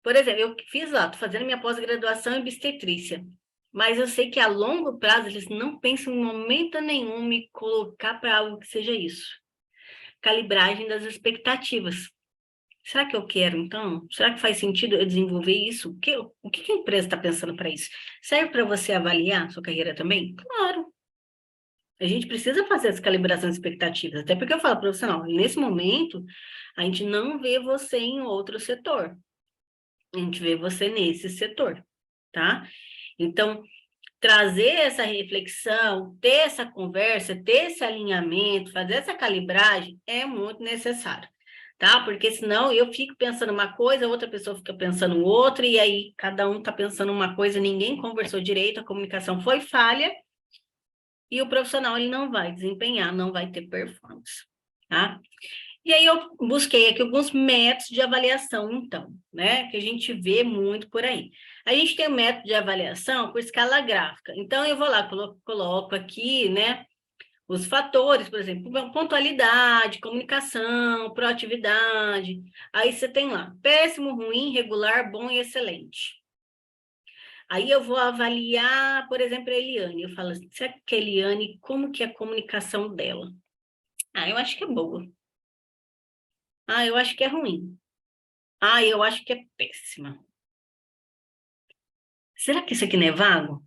Por exemplo, eu fiz lá, estou fazendo minha pós-graduação em obstetrícia, mas eu sei que a longo prazo eles não pensam em momento nenhum me colocar para algo que seja isso. Calibragem das expectativas. Será que eu quero, então? Será que faz sentido eu desenvolver isso? O que a empresa está pensando para isso? Serve para você avaliar sua carreira também? Claro. A gente precisa fazer essa calibração de expectativas, até porque eu falo para o profissional, nesse momento, a gente não vê você em outro setor. A gente vê você nesse setor, tá? Então, trazer essa reflexão, ter essa conversa, ter esse alinhamento, fazer essa calibragem é muito necessário, tá? Porque senão eu fico pensando uma coisa, a outra pessoa fica pensando outra, e aí cada um tá pensando uma coisa, ninguém conversou direito, a comunicação foi falha, e o profissional ele não vai desempenhar, não vai ter performance, tá? E aí eu busquei aqui alguns métodos de avaliação, então, né, que a gente vê muito por aí. A gente tem o método de avaliação por escala gráfica. Então, eu vou lá, coloco aqui, né, os fatores, por exemplo, pontualidade, comunicação, proatividade. Aí você tem lá, péssimo, ruim, regular, bom e excelente. Aí eu vou avaliar, por exemplo, a Eliane. Eu falo assim, será que a Eliane, como que é a comunicação dela? Eu acho que é boa. Eu acho que é ruim. Eu acho que é péssima. Será que isso aqui não é vago?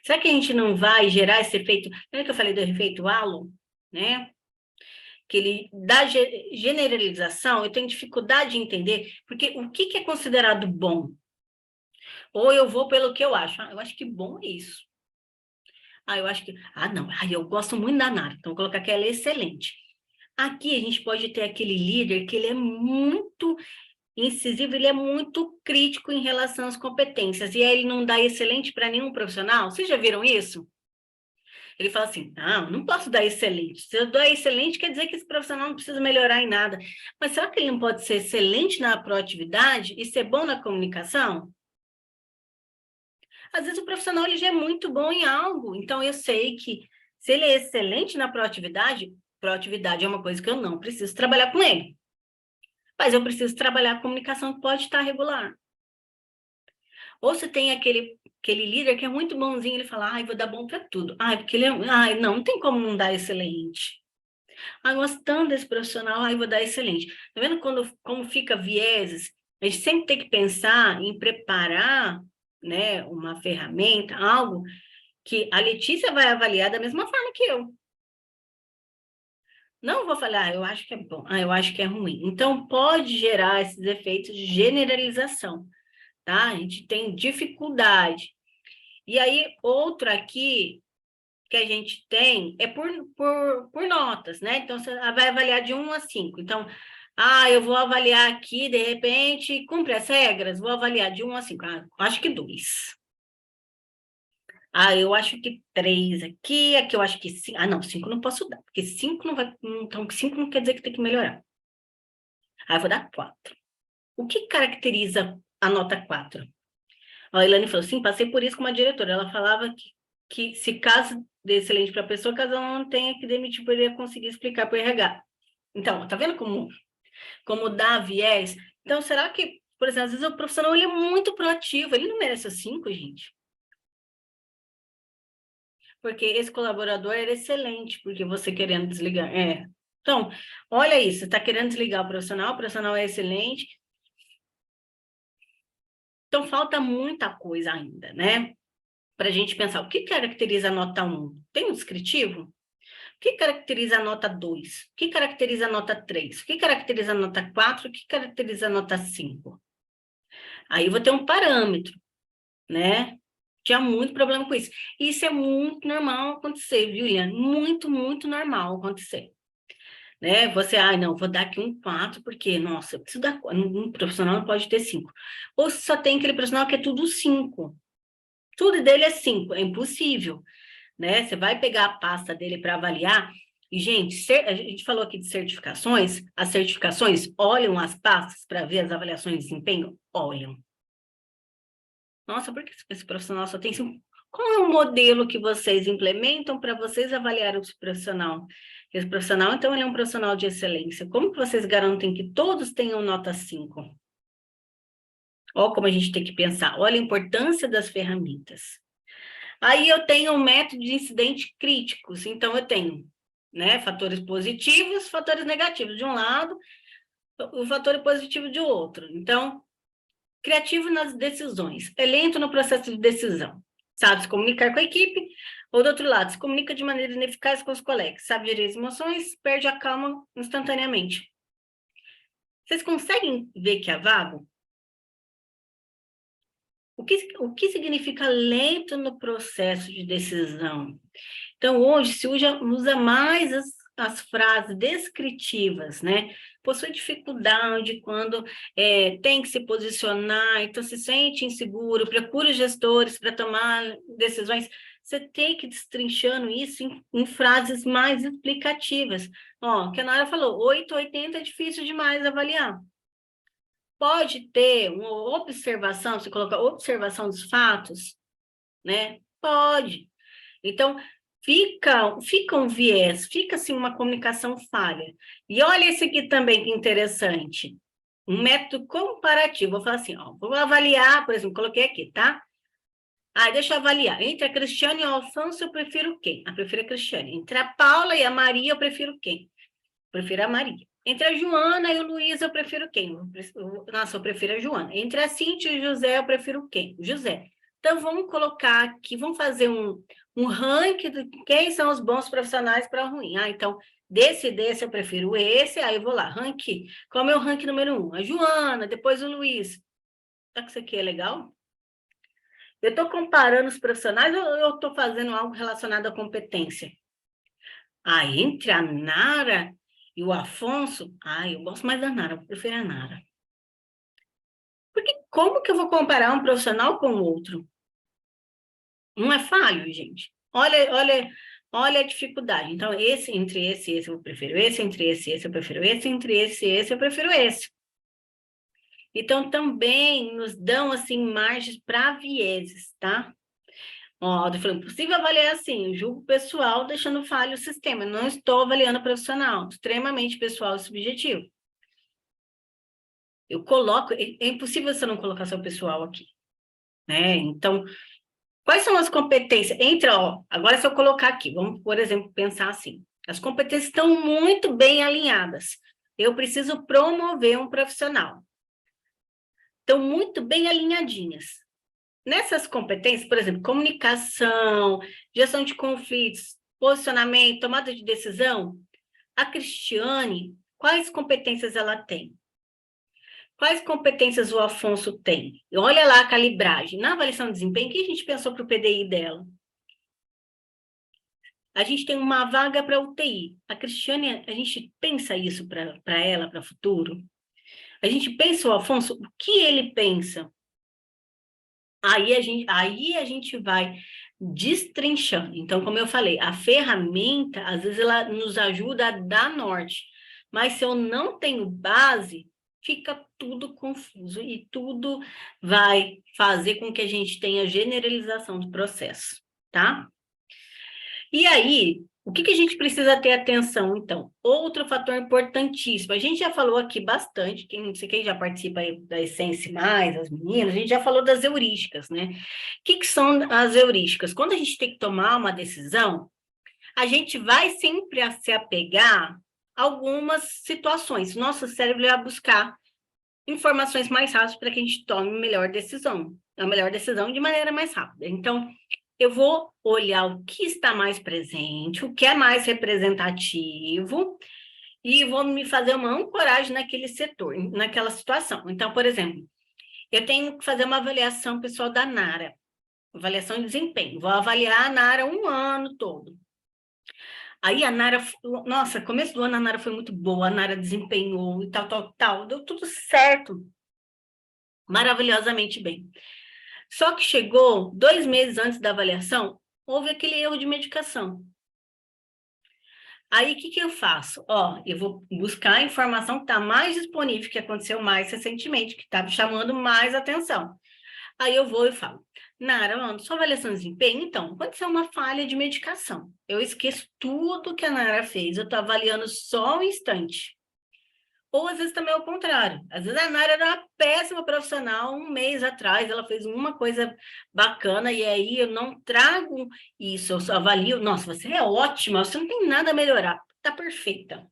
Será que a gente não vai gerar esse efeito? Lembra que eu falei do efeito halo, né? Que ele dá generalização, eu tenho dificuldade de entender, porque o que é considerado bom? Ou eu vou pelo que eu acho. Eu acho que bom é isso. Eu acho que... não. Eu gosto muito da Nara, então vou colocar que ela é excelente. Aqui a gente pode ter aquele líder que ele é muito incisivo, ele é muito crítico em relação às competências, e aí ele não dá excelente para nenhum profissional. Vocês já viram isso? Ele fala assim, não posso dar excelente. Se eu dou excelente, quer dizer que esse profissional não precisa melhorar em nada. Mas será que ele não pode ser excelente na proatividade e ser bom na comunicação? Às vezes o profissional ele já é muito bom em algo, então eu sei que se ele é excelente na proatividade é uma coisa que eu não preciso trabalhar com ele. Mas eu preciso trabalhar a comunicação que pode estar regular. Ou você tem aquele líder que é muito bonzinho, ele fala, ai, vou dar bom para tudo. Ai, porque ele é... Ai, não tem como não dar excelente. Ai, gostando desse profissional, ai, vou dar excelente. Tá vendo como fica vieses? A gente sempre tem que pensar em preparar, né, uma ferramenta, algo que a Letícia vai avaliar da mesma forma que eu. Não vou falar, eu acho que é bom, eu acho que é ruim. Então, pode gerar esses efeitos de generalização, tá? A gente tem dificuldade. E aí, outro aqui que a gente tem é por notas, né? Então, você vai avaliar de 1 a 5. Então, eu vou avaliar aqui, de repente, cumpre as regras, vou avaliar de 1 a 5. Acho que 2. Eu acho que 3 aqui eu acho que 5. Não, 5 não posso dar, porque 5 não vai. Então, 5 não quer dizer que tem que melhorar. Eu vou dar 4. O que caracteriza a nota 4? A Elaine falou, sim, passei por isso com uma diretora. Ela falava que se caso dê excelente para a pessoa, caso ela não tenha que demitir, poderia conseguir explicar para o RH. Então, tá vendo como dá viés? Então, será que, por exemplo, às vezes o profissional ele é muito proativo, ele não merece os 5, gente? Porque esse colaborador era excelente, porque você querendo desligar. Então, olha isso, você está querendo desligar o profissional é excelente. Então, falta muita coisa ainda, né? Para a gente pensar, o que caracteriza a nota 1? Tem um descritivo? O que caracteriza a nota 2? O que caracteriza a nota 3? O que caracteriza a nota 4? O que caracteriza a nota 5? Aí eu vou ter um parâmetro, né? Tinha muito problema com isso. Isso é muito normal acontecer, viu, Ian? Muito, muito normal acontecer. Né? Você, não, vou dar aqui um 4, porque, nossa, eu preciso dar 4. Um profissional não pode ter 5. Ou só tem aquele profissional que é tudo 5. Tudo dele é 5, é impossível. Né? Você vai pegar a pasta dele para avaliar, e, gente, a gente falou aqui de certificações, as certificações olham as pastas para ver as avaliações de desempenho? Olham. Nossa, por que esse profissional só tem 5? Qual é o modelo que vocês implementam para vocês avaliarem esse profissional? Esse profissional, então, ele é um profissional de excelência. Como que vocês garantem que todos tenham nota 5? Olha como a gente tem que pensar. Olha a importância das ferramentas. Aí eu tenho um método de incidente críticos. Então, eu tenho, né, fatores positivos, fatores negativos de um lado, o fator positivo de outro. Então, criativo nas decisões, é lento no processo de decisão, sabe se comunicar com a equipe, ou do outro lado, se comunica de maneira ineficaz com os colegas, sabe gerir as emoções, perde a calma instantaneamente. Vocês conseguem ver que é vago? O que significa lento no processo de decisão? Então, hoje se usa mais as frases descritivas, né? Possui dificuldade quando tem que se posicionar, então se sente inseguro, procura gestores para tomar decisões. Você tem que ir destrinchando isso em frases mais explicativas. Que a Nara falou, 880 é difícil demais avaliar. Pode ter uma observação, você coloca observação dos fatos, né? Pode. Então, fica um viés, fica assim uma comunicação falha. E olha esse aqui também que interessante. Um método comparativo. Vou falar assim, vou avaliar, por exemplo, coloquei aqui, tá? Deixa eu avaliar. Entre a Cristiane e o Alfonso, eu prefiro quem? Eu prefiro a Cristiane. Entre a Paula e a Maria, eu prefiro quem? Eu prefiro a Maria. Entre a Joana e o Luiz, eu prefiro quem? Eu prefiro a Joana. Entre a Cíntia e o José, eu prefiro quem? O José. Então, vamos colocar aqui, vamos fazer um ranking de quem são os bons profissionais para ruim. Então, desse eu prefiro esse, aí eu vou lá, ranking. Qual é o meu ranking número 1? A Joana, depois o Luiz. Será que isso aqui é legal? Eu estou comparando os profissionais ou eu estou fazendo algo relacionado à competência? Entre a Nara e o Afonso, eu gosto mais da Nara, eu prefiro a Nara. Porque como que eu vou comparar um profissional com o outro? Não é falho, gente. Olha a dificuldade. Então, entre esse e esse eu prefiro esse, entre esse e esse eu prefiro esse, entre esse e esse eu prefiro esse. Então, também nos dão, assim, margens para vieses, tá? Eu falei, possível avaliar assim, julgo pessoal deixando falho o sistema. Não estou avaliando profissional, extremamente pessoal e subjetivo. Eu coloco, é impossível você não colocar seu pessoal aqui. né? Então, quais são as competências? Agora se eu colocar aqui, vamos, por exemplo, pensar assim, as competências estão muito bem alinhadas. Eu preciso promover um profissional. Estão muito bem alinhadinhas. Nessas competências, por exemplo, comunicação, gestão de conflitos, posicionamento, tomada de decisão, a Cristiane, quais competências ela tem? Quais competências o Afonso tem? E olha lá a calibragem. Na avaliação de desempenho, o que a gente pensou para o PDI dela? A gente tem uma vaga para UTI. A Cristiane, a gente pensa isso para ela, para o futuro? A gente pensa o Afonso, o que ele pensa? Aí a gente vai destrinchando. Então, como eu falei, a ferramenta, às vezes, ela nos ajuda a dar norte. Mas se eu não tenho base, fica tudo confuso e tudo vai fazer com que a gente tenha generalização do processo, tá? E aí, o que a gente precisa ter atenção, então? Outro fator importantíssimo, a gente já falou aqui bastante, não sei quem já participa aí da Essence Mais, as meninas, a gente já falou das heurísticas, né? O que são as heurísticas? Quando a gente tem que tomar uma decisão, a gente vai sempre se apegar a algumas situações. Nosso cérebro vai buscar informações mais rápidas para que a gente tome a melhor decisão de maneira mais rápida. Então, eu vou olhar o que está mais presente, o que é mais representativo, e vou me fazer uma ancoragem naquele setor, naquela situação. Então, por exemplo, eu tenho que fazer uma avaliação pessoal da Nara, avaliação de desempenho. Vou avaliar a Nara um ano todo. Aí a Nara, nossa, começo do ano a Nara foi muito boa, a Nara desempenhou e tal, deu tudo certo, maravilhosamente bem. Só que chegou 2 meses antes da avaliação, houve aquele erro de medicação. Aí, o que eu faço? Eu vou buscar a informação que está mais disponível, que aconteceu mais recentemente, que está me chamando mais atenção. Aí eu vou e falo, Nara, sua avaliação de desempenho, então, aconteceu uma falha de medicação. Eu esqueço tudo que a Nara fez, eu estou avaliando só um instante. Ou às vezes também é o contrário. Às vezes a Nara era uma péssima profissional, um mês atrás ela fez uma coisa bacana e aí eu não trago isso, eu só avalio, nossa, você é ótima, você não tem nada a melhorar, tá perfeita.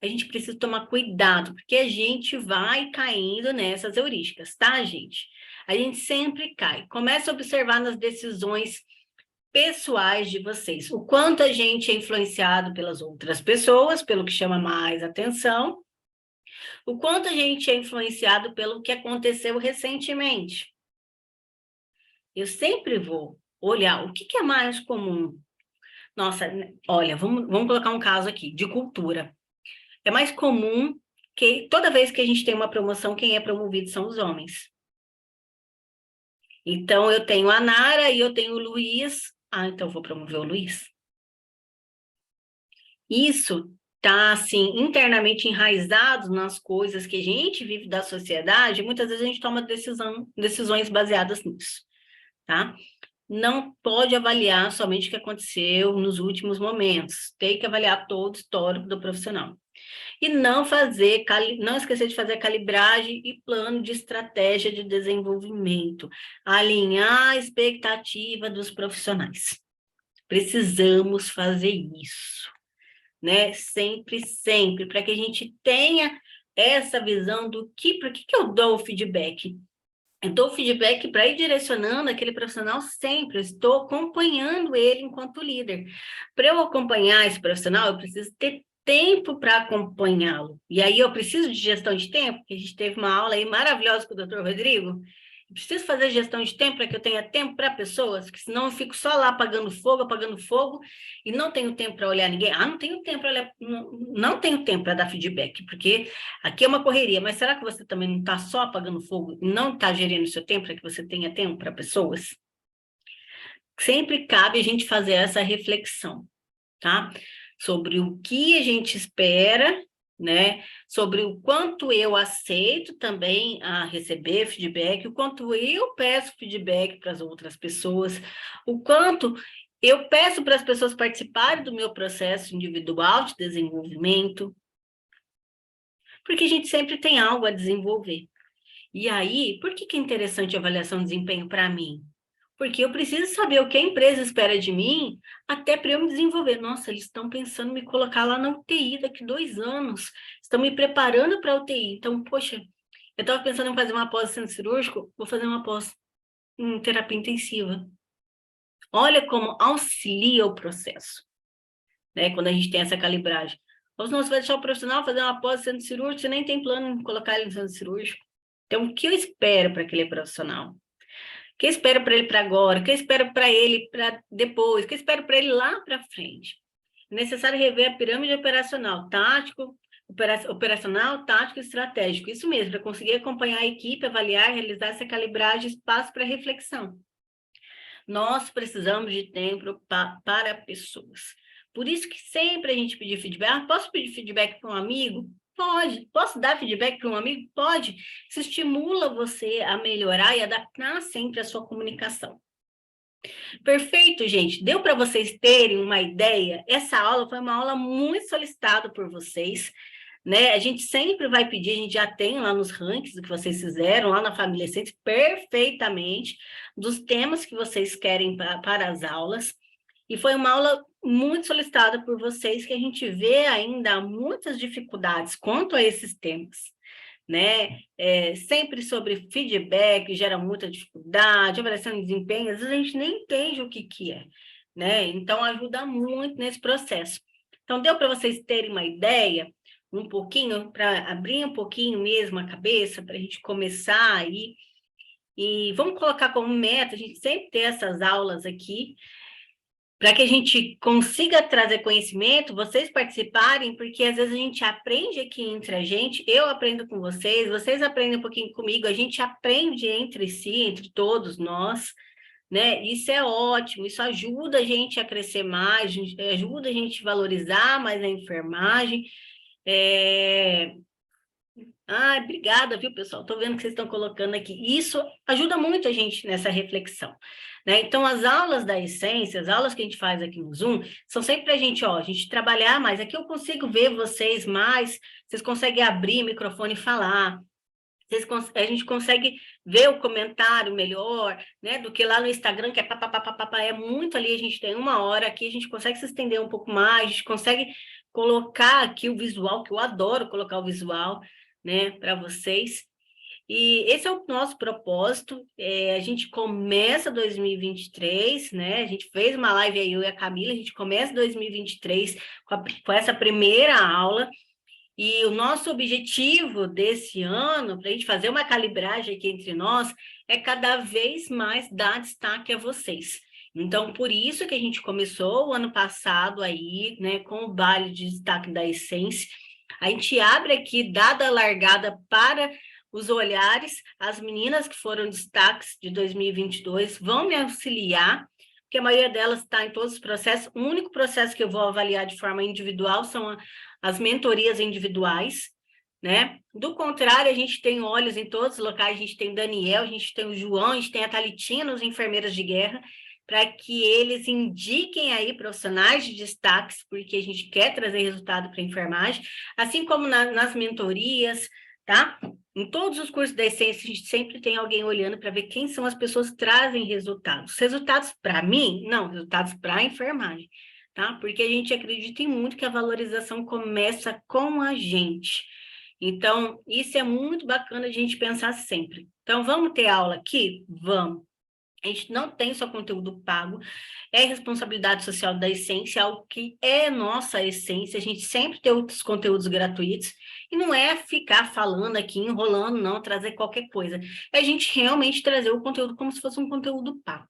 A gente precisa tomar cuidado, porque a gente vai caindo nessas heurísticas, tá, gente? A gente sempre cai. Começa a observar nas decisões pessoais de vocês, o quanto a gente é influenciado pelas outras pessoas, pelo que chama mais atenção, o quanto a gente é influenciado pelo que aconteceu recentemente. Eu sempre vou olhar o que é mais comum. Nossa, olha, vamos colocar um caso aqui, de cultura. É mais comum que toda vez que a gente tem uma promoção, quem é promovido são os homens. Então, eu tenho a Nara e eu tenho o Luiz. Então eu vou promover o Luiz. Isso está, assim, internamente enraizado nas coisas que a gente vive da sociedade, muitas vezes a gente toma decisões baseadas nisso, tá? Não pode avaliar somente o que aconteceu nos últimos momentos, tem que avaliar todo o histórico do profissional. E não esquecer de fazer a calibragem e plano de estratégia de desenvolvimento, alinhar a expectativa dos profissionais. Precisamos fazer isso, né? Sempre, para que a gente tenha essa visão do por que eu dou o feedback? Eu dou feedback para ir direcionando aquele profissional sempre, eu estou acompanhando ele enquanto líder. Para eu acompanhar esse profissional, eu preciso ter tempo para acompanhá-lo. E aí eu preciso de gestão de tempo, que a gente teve uma aula aí maravilhosa com o Dr. Rodrigo. Eu preciso fazer gestão de tempo para que eu tenha tempo para pessoas, porque senão eu fico só lá apagando fogo, e não tenho tempo para olhar ninguém. Não tenho tempo para olhar, não tenho tempo para dar feedback, porque aqui é uma correria, mas será que você também não está só apagando fogo e não está gerindo o seu tempo para que você tenha tempo para pessoas? Sempre cabe a gente fazer essa reflexão, tá? Sobre o que a gente espera, né? Sobre o quanto eu aceito também a receber feedback, o quanto eu peço feedback para as outras pessoas, o quanto eu peço para as pessoas participarem do meu processo individual de desenvolvimento, porque a gente sempre tem algo a desenvolver. E aí, por que é interessante a avaliação de desempenho para mim? Porque eu preciso saber o que a empresa espera de mim, até para eu me desenvolver. Nossa, eles estão pensando em me colocar lá na UTI daqui 2 anos, estão me preparando para a UTI. Então, poxa, eu estava pensando em fazer uma pós centro cirúrgico, vou fazer uma pós em terapia intensiva. Olha como auxilia o processo, né? Quando a gente tem essa calibragem. Ou senão você vai deixar o profissional fazer uma pós centro cirúrgico, você nem tem plano de colocar ele no centro cirúrgico. Então, o que eu espero para aquele profissional? O que eu espero para ele para agora? O que eu espero para ele para depois? O que eu espero para ele lá para frente? É necessário rever a pirâmide operacional, tático, operacional, tático e estratégico. Isso mesmo, para conseguir acompanhar a equipe, avaliar, realizar essa calibragem, espaço para reflexão. Nós precisamos de tempo para pessoas. Por isso que sempre a gente pedir feedback. Posso pedir feedback para um amigo? Pode. Posso dar feedback para um amigo? Pode. Isso estimula você a melhorar e adaptar sempre a sua comunicação. Perfeito, gente. Deu para vocês terem uma ideia? Essa aula foi uma aula muito solicitada por vocês, né? A gente sempre vai pedir, a gente já tem lá nos rankings que vocês fizeram, lá na Família Essência, perfeitamente, dos temas que vocês querem para as aulas. E foi uma aula muito solicitada por vocês, que a gente vê ainda muitas dificuldades quanto a esses temas, né? Sempre sobre feedback, gera muita dificuldade, avaliação de desempenho, às vezes a gente nem entende o que é, né? Então, ajuda muito nesse processo. Então, deu para vocês terem uma ideia, um pouquinho, para abrir um pouquinho mesmo a cabeça, para a gente começar aí, e vamos colocar como meta, a gente sempre ter essas aulas aqui, para que a gente consiga trazer conhecimento, vocês participarem, porque às vezes a gente aprende aqui entre a gente, eu aprendo com vocês aprendem um pouquinho comigo, a gente aprende entre si, entre todos nós, né? Isso é ótimo, isso ajuda a gente a crescer mais, ajuda a gente a valorizar mais a enfermagem. Obrigada, viu, pessoal? Estou vendo que vocês estão colocando aqui. Isso ajuda muito a gente nessa reflexão, né? Então, as aulas da essência, as aulas que a gente faz aqui no Zoom, são sempre para a gente trabalhar mais. Aqui eu consigo ver vocês mais, vocês conseguem abrir o microfone e falar. A gente consegue ver o comentário melhor, né? Do que lá no Instagram, que é papapá, é muito ali, a gente tem 1 hora, aqui a gente consegue se estender um pouco mais, a gente consegue colocar aqui o visual, que eu adoro colocar o visual, né, para vocês. E esse é o nosso propósito. A gente começa 2023, né? A gente fez uma live aí, eu e a Camila, a gente começa 2023 com essa primeira aula. E o nosso objetivo desse ano, para a gente fazer uma calibragem aqui entre nós, é cada vez mais dar destaque a vocês. Então, por isso que a gente começou o ano passado aí, né, com o baile de destaque da Essência. A gente abre aqui, dada a largada para os olhares, as meninas que foram destaques de 2022 vão me auxiliar, porque a maioria delas está em todos os processos. O único processo que eu vou avaliar de forma individual são as mentorias individuais, né? Do contrário, a gente tem olhos em todos os locais, a gente tem o Daniel, a gente tem o João, a gente tem a Thalitinha nos enfermeiras de guerra, para que eles indiquem aí profissionais de destaques, porque a gente quer trazer resultado para a enfermagem, assim como nas mentorias, tá? Em todos os cursos da Essência, a gente sempre tem alguém olhando para ver quem são as pessoas que trazem resultados. Resultados para mim? Não, resultados para a enfermagem, tá? Porque a gente acredita muito que a valorização começa com a gente. Então, isso é muito bacana a gente pensar sempre. Então, vamos ter aula aqui? Vamos. A gente não tem só conteúdo pago, é responsabilidade social da Essência, algo que é nossa essência, a gente sempre tem outros conteúdos gratuitos, e não é ficar falando aqui, enrolando, não, trazer qualquer coisa, é a gente realmente trazer o conteúdo como se fosse um conteúdo pago,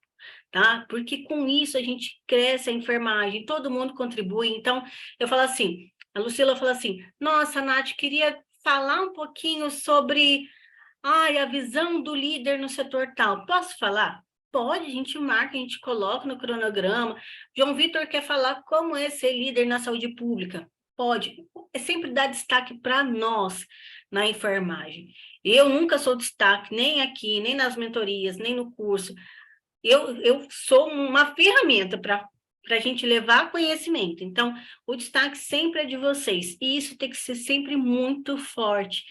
tá? Porque com isso a gente cresce a enfermagem, todo mundo contribui, então eu falo assim, a Lucila fala assim, nossa, Nath, queria falar um pouquinho sobre a visão do líder no setor tal, posso falar? Pode, a gente marca, a gente coloca no cronograma. João Vitor quer falar como é ser líder na saúde pública. Pode. É sempre dar destaque para nós na enfermagem. Eu nunca sou destaque, nem aqui, nem nas mentorias, nem no curso. Eu sou uma ferramenta para a gente levar conhecimento. Então, o destaque sempre é de vocês. E isso tem que ser sempre muito forte.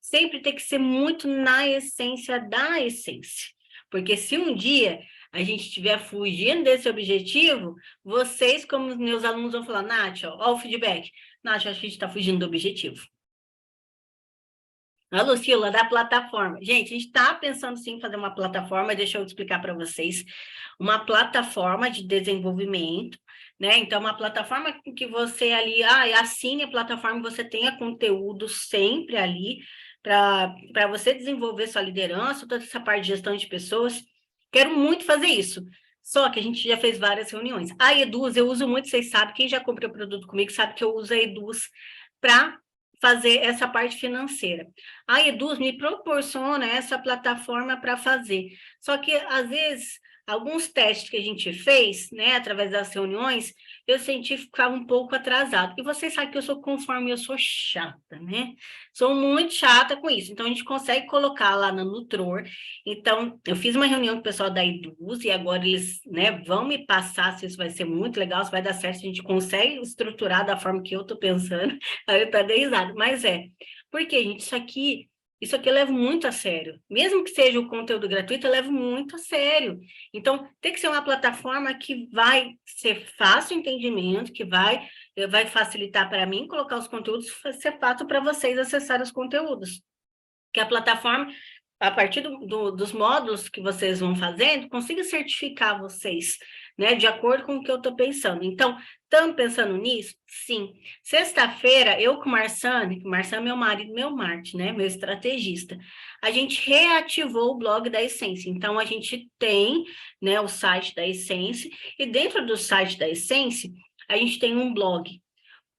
sempre tem que ser muito na essência da essência. Porque se um dia a gente estiver fugindo desse objetivo, vocês, como meus alunos, vão falar, Nath, ó o feedback. Nath, acho que a gente está fugindo do objetivo. A Lucila, da plataforma. Gente, a gente está pensando sim em fazer uma plataforma, deixa eu explicar para vocês. Uma plataforma de desenvolvimento, né? Então, uma plataforma que você ali, assine a plataforma, você tenha conteúdo sempre ali para você desenvolver sua liderança, toda essa parte de gestão de pessoas. Quero muito fazer isso. Só que a gente já fez várias reuniões. A Eduz, eu uso muito, vocês sabem, quem já comprou produto comigo sabe que eu uso a Eduz para fazer essa parte financeira. A Eduz me proporciona essa plataforma para fazer. Só que, às vezes, alguns testes que a gente fez, né, através das reuniões, eu senti ficar um pouco atrasado. E vocês sabem que eu sou conforme, eu sou chata, né? Sou muito chata com isso. Então, a gente consegue colocar lá na Nutror. Então, eu fiz uma reunião com o pessoal da Eduz e agora eles, né, vão me passar se isso vai ser muito legal, se vai dar certo, se a gente consegue estruturar da forma que eu estou pensando. Aí eu tô dando risada. Mas porque, gente, isso aqui eu levo muito a sério. Mesmo que seja o conteúdo gratuito, eu levo muito a sério. Então, tem que ser uma plataforma que vai ser fácil o entendimento, que vai facilitar para mim colocar os conteúdos, ser fácil para vocês acessar os conteúdos. Que a plataforma, a partir dos módulos que vocês vão fazendo, consiga certificar vocês, né, de acordo com o que eu estou pensando. Então, estamos pensando nisso? Sim. Sexta-feira, eu com o Marçane é meu marido, meu Marte, né, meu estrategista, a gente reativou o blog da Essência. Então, a gente tem, né, o site da Essência, e dentro do site da Essência, a gente tem um blog.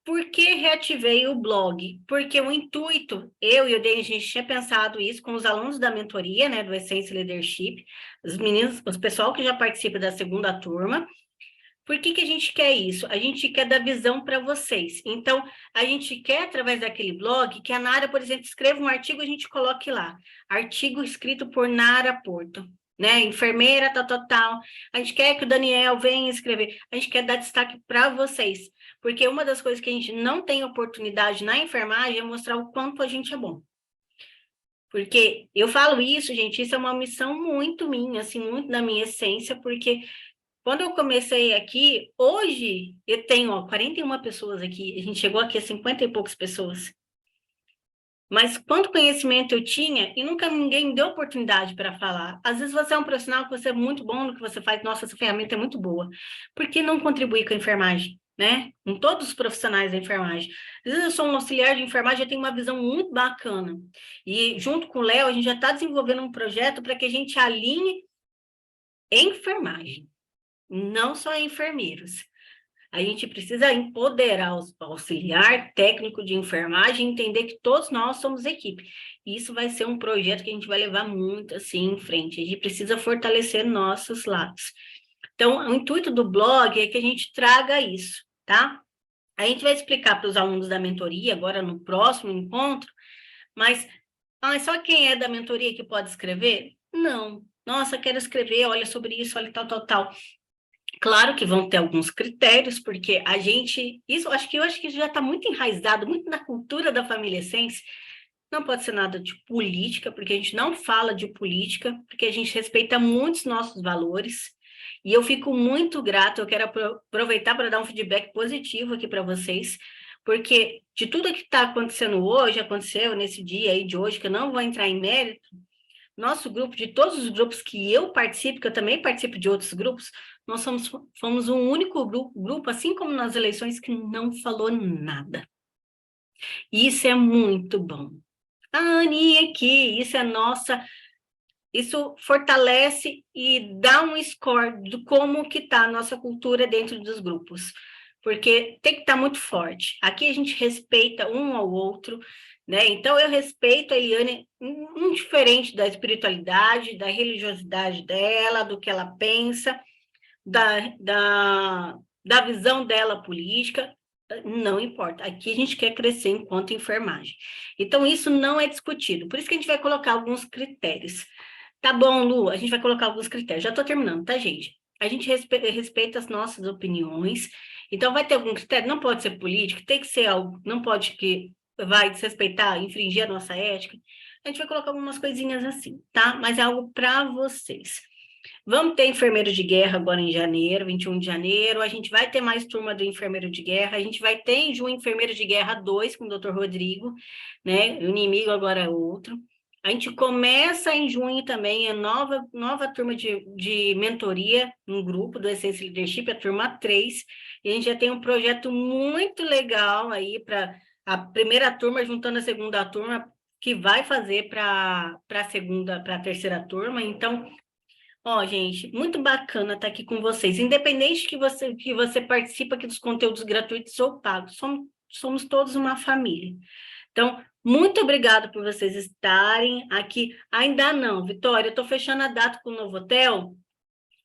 Por que reativei o blog? Porque o intuito, eu e o Denis, a gente tinha pensado isso com os alunos da mentoria, né, do Essence Leadership, os meninos, os pessoal que já participa da segunda turma. Por que a gente quer isso? A gente quer dar visão para vocês. Então, a gente quer, através daquele blog, que a Nara, por exemplo, escreva um artigo, a gente coloque lá. Artigo escrito por Nara Porto, né? Enfermeira, tal. A gente quer que o Daniel venha escrever. A gente quer dar destaque para vocês. Porque uma das coisas que a gente não tem oportunidade na enfermagem é mostrar o quanto a gente é bom. Porque eu falo isso, gente, isso é uma missão muito minha, assim, muito da minha essência, porque quando eu comecei aqui, hoje eu tenho 41 pessoas aqui, a gente chegou aqui a 50 e poucas pessoas. Mas quanto conhecimento eu tinha e nunca ninguém me deu oportunidade para falar. Às vezes você é um profissional que você é muito bom no que você faz, nossa, essa ferramenta é muito boa. Por que não contribuir com a enfermagem, né? Com todos os profissionais da enfermagem. Às vezes eu sou um auxiliar de enfermagem, eu tenho uma visão muito bacana. E junto com o Léo, a gente já está desenvolvendo um projeto para que a gente alinhe enfermagem, não só enfermeiros. A gente precisa empoderar o auxiliar técnico de enfermagem e entender que todos nós somos equipe. E isso vai ser um projeto que a gente vai levar muito assim em frente. A gente precisa fortalecer nossos lados. Então, o intuito do blog é que a gente traga isso, tá? A gente vai explicar para os alunos da mentoria agora no próximo encontro, mas só quem é da mentoria que pode escrever? Não. Nossa, quero escrever, olha sobre isso, olha tal. Claro que vão ter alguns critérios, porque a gente, eu acho que já está muito enraizado, muito na cultura da família Essence. Não pode ser nada de política, porque a gente não fala de política, porque a gente respeita muito os nossos valores. E eu fico muito grata, eu quero aproveitar para dar um feedback positivo aqui para vocês, porque de tudo que está acontecendo hoje, aconteceu nesse dia aí de hoje, que eu não vou entrar em mérito, nosso grupo, de todos os grupos que eu participo, que eu também participo de outros grupos, nós fomos um único grupo, assim como nas eleições, que não falou nada. E isso é muito bom. A Aninha aqui, isso fortalece e dá um score de como que está a nossa cultura dentro dos grupos. Porque tem que estar muito forte. Aqui a gente respeita um ao outro, né? Então, eu respeito a Eliane, indiferente da espiritualidade, da religiosidade dela, do que ela pensa, da visão dela política, não importa. Aqui a gente quer crescer enquanto enfermagem. Então, isso não é discutido. Por isso que a gente vai colocar alguns critérios. Tá bom, Lu, a gente vai colocar alguns critérios. Já estou terminando, tá, gente? A gente respeita as nossas opiniões. Então, vai ter algum critério? Não pode ser político, tem que ser algo, não pode que vai desrespeitar, infringir a nossa ética, a gente vai colocar algumas coisinhas assim, tá? Mas é algo para vocês. Vamos ter enfermeiro de guerra agora em janeiro, 21 de janeiro. A gente vai ter mais turma do enfermeiro de guerra. A gente vai ter em junho enfermeiro de guerra 2 com o Dr. Rodrigo, né? O inimigo agora é outro. A gente começa em junho também a nova turma de mentoria, um grupo do Essence Leadership, a turma 3. E a gente já tem um projeto muito legal aí para a primeira turma, juntando a segunda turma, que vai fazer para a terceira turma. Então, ó, gente, muito bacana estar aqui com vocês. Independente que você participe aqui dos conteúdos gratuitos ou pagos, somos todos uma família. Então, muito obrigada por vocês estarem aqui. Ainda não, Vitória, eu estou fechando a data com o Novotel,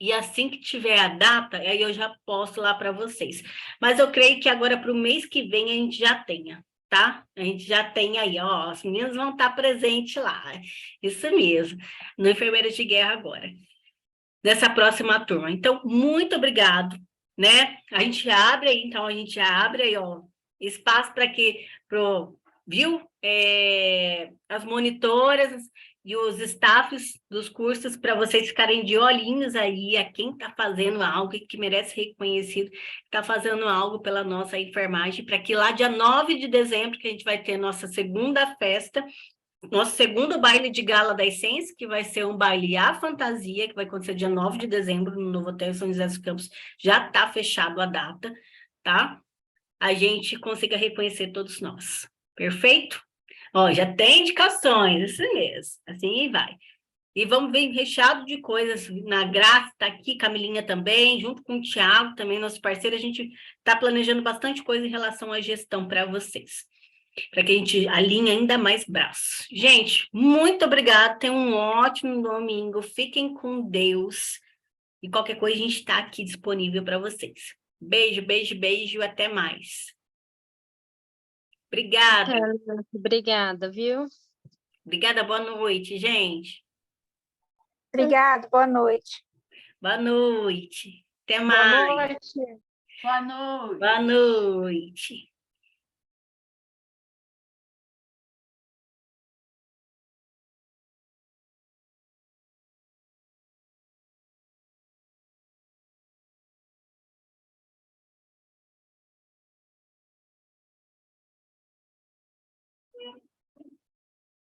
e assim que tiver a data, aí eu já posto lá para vocês. Mas eu creio que agora para o mês que vem a gente já tenha, tá? A gente já tem aí, ó, as meninas vão estar presentes lá. Isso mesmo, no Enfermeiro de Guerra agora dessa próxima turma. Então, muito obrigado, né? A gente abre aí, então, a gente abre aí, ó, espaço para que, viu? As monitoras e os staffs dos cursos, para vocês ficarem de olhinhos aí a quem está fazendo algo e que merece ser reconhecido, está fazendo algo pela nossa enfermagem, para que lá dia 9 de dezembro, que a gente vai ter nossa segunda festa, nosso segundo baile de gala da Essence, que vai ser um baile à fantasia, que vai acontecer dia 9 de dezembro no Novo Hotel São José dos Campos. Já está fechado a data, tá? A gente consiga reconhecer todos nós. Perfeito? Ó, já tem indicações, isso mesmo. Assim vai. E vamos ver recheado de coisas. Na Graça está aqui, Camilinha também, junto com o Thiago, também nosso parceiro. A gente está planejando bastante coisa em relação à gestão para vocês, para que a gente alinhe ainda mais braços. Gente, muito obrigada, tenham um ótimo domingo, fiquem com Deus, e qualquer coisa a gente está aqui disponível para vocês. Beijo, beijo, beijo, até mais. Obrigada. Obrigada, viu? Obrigada, boa noite, gente. Obrigada, boa noite. Boa noite. Até Boa mais. noite. Boa noite. Boa noite.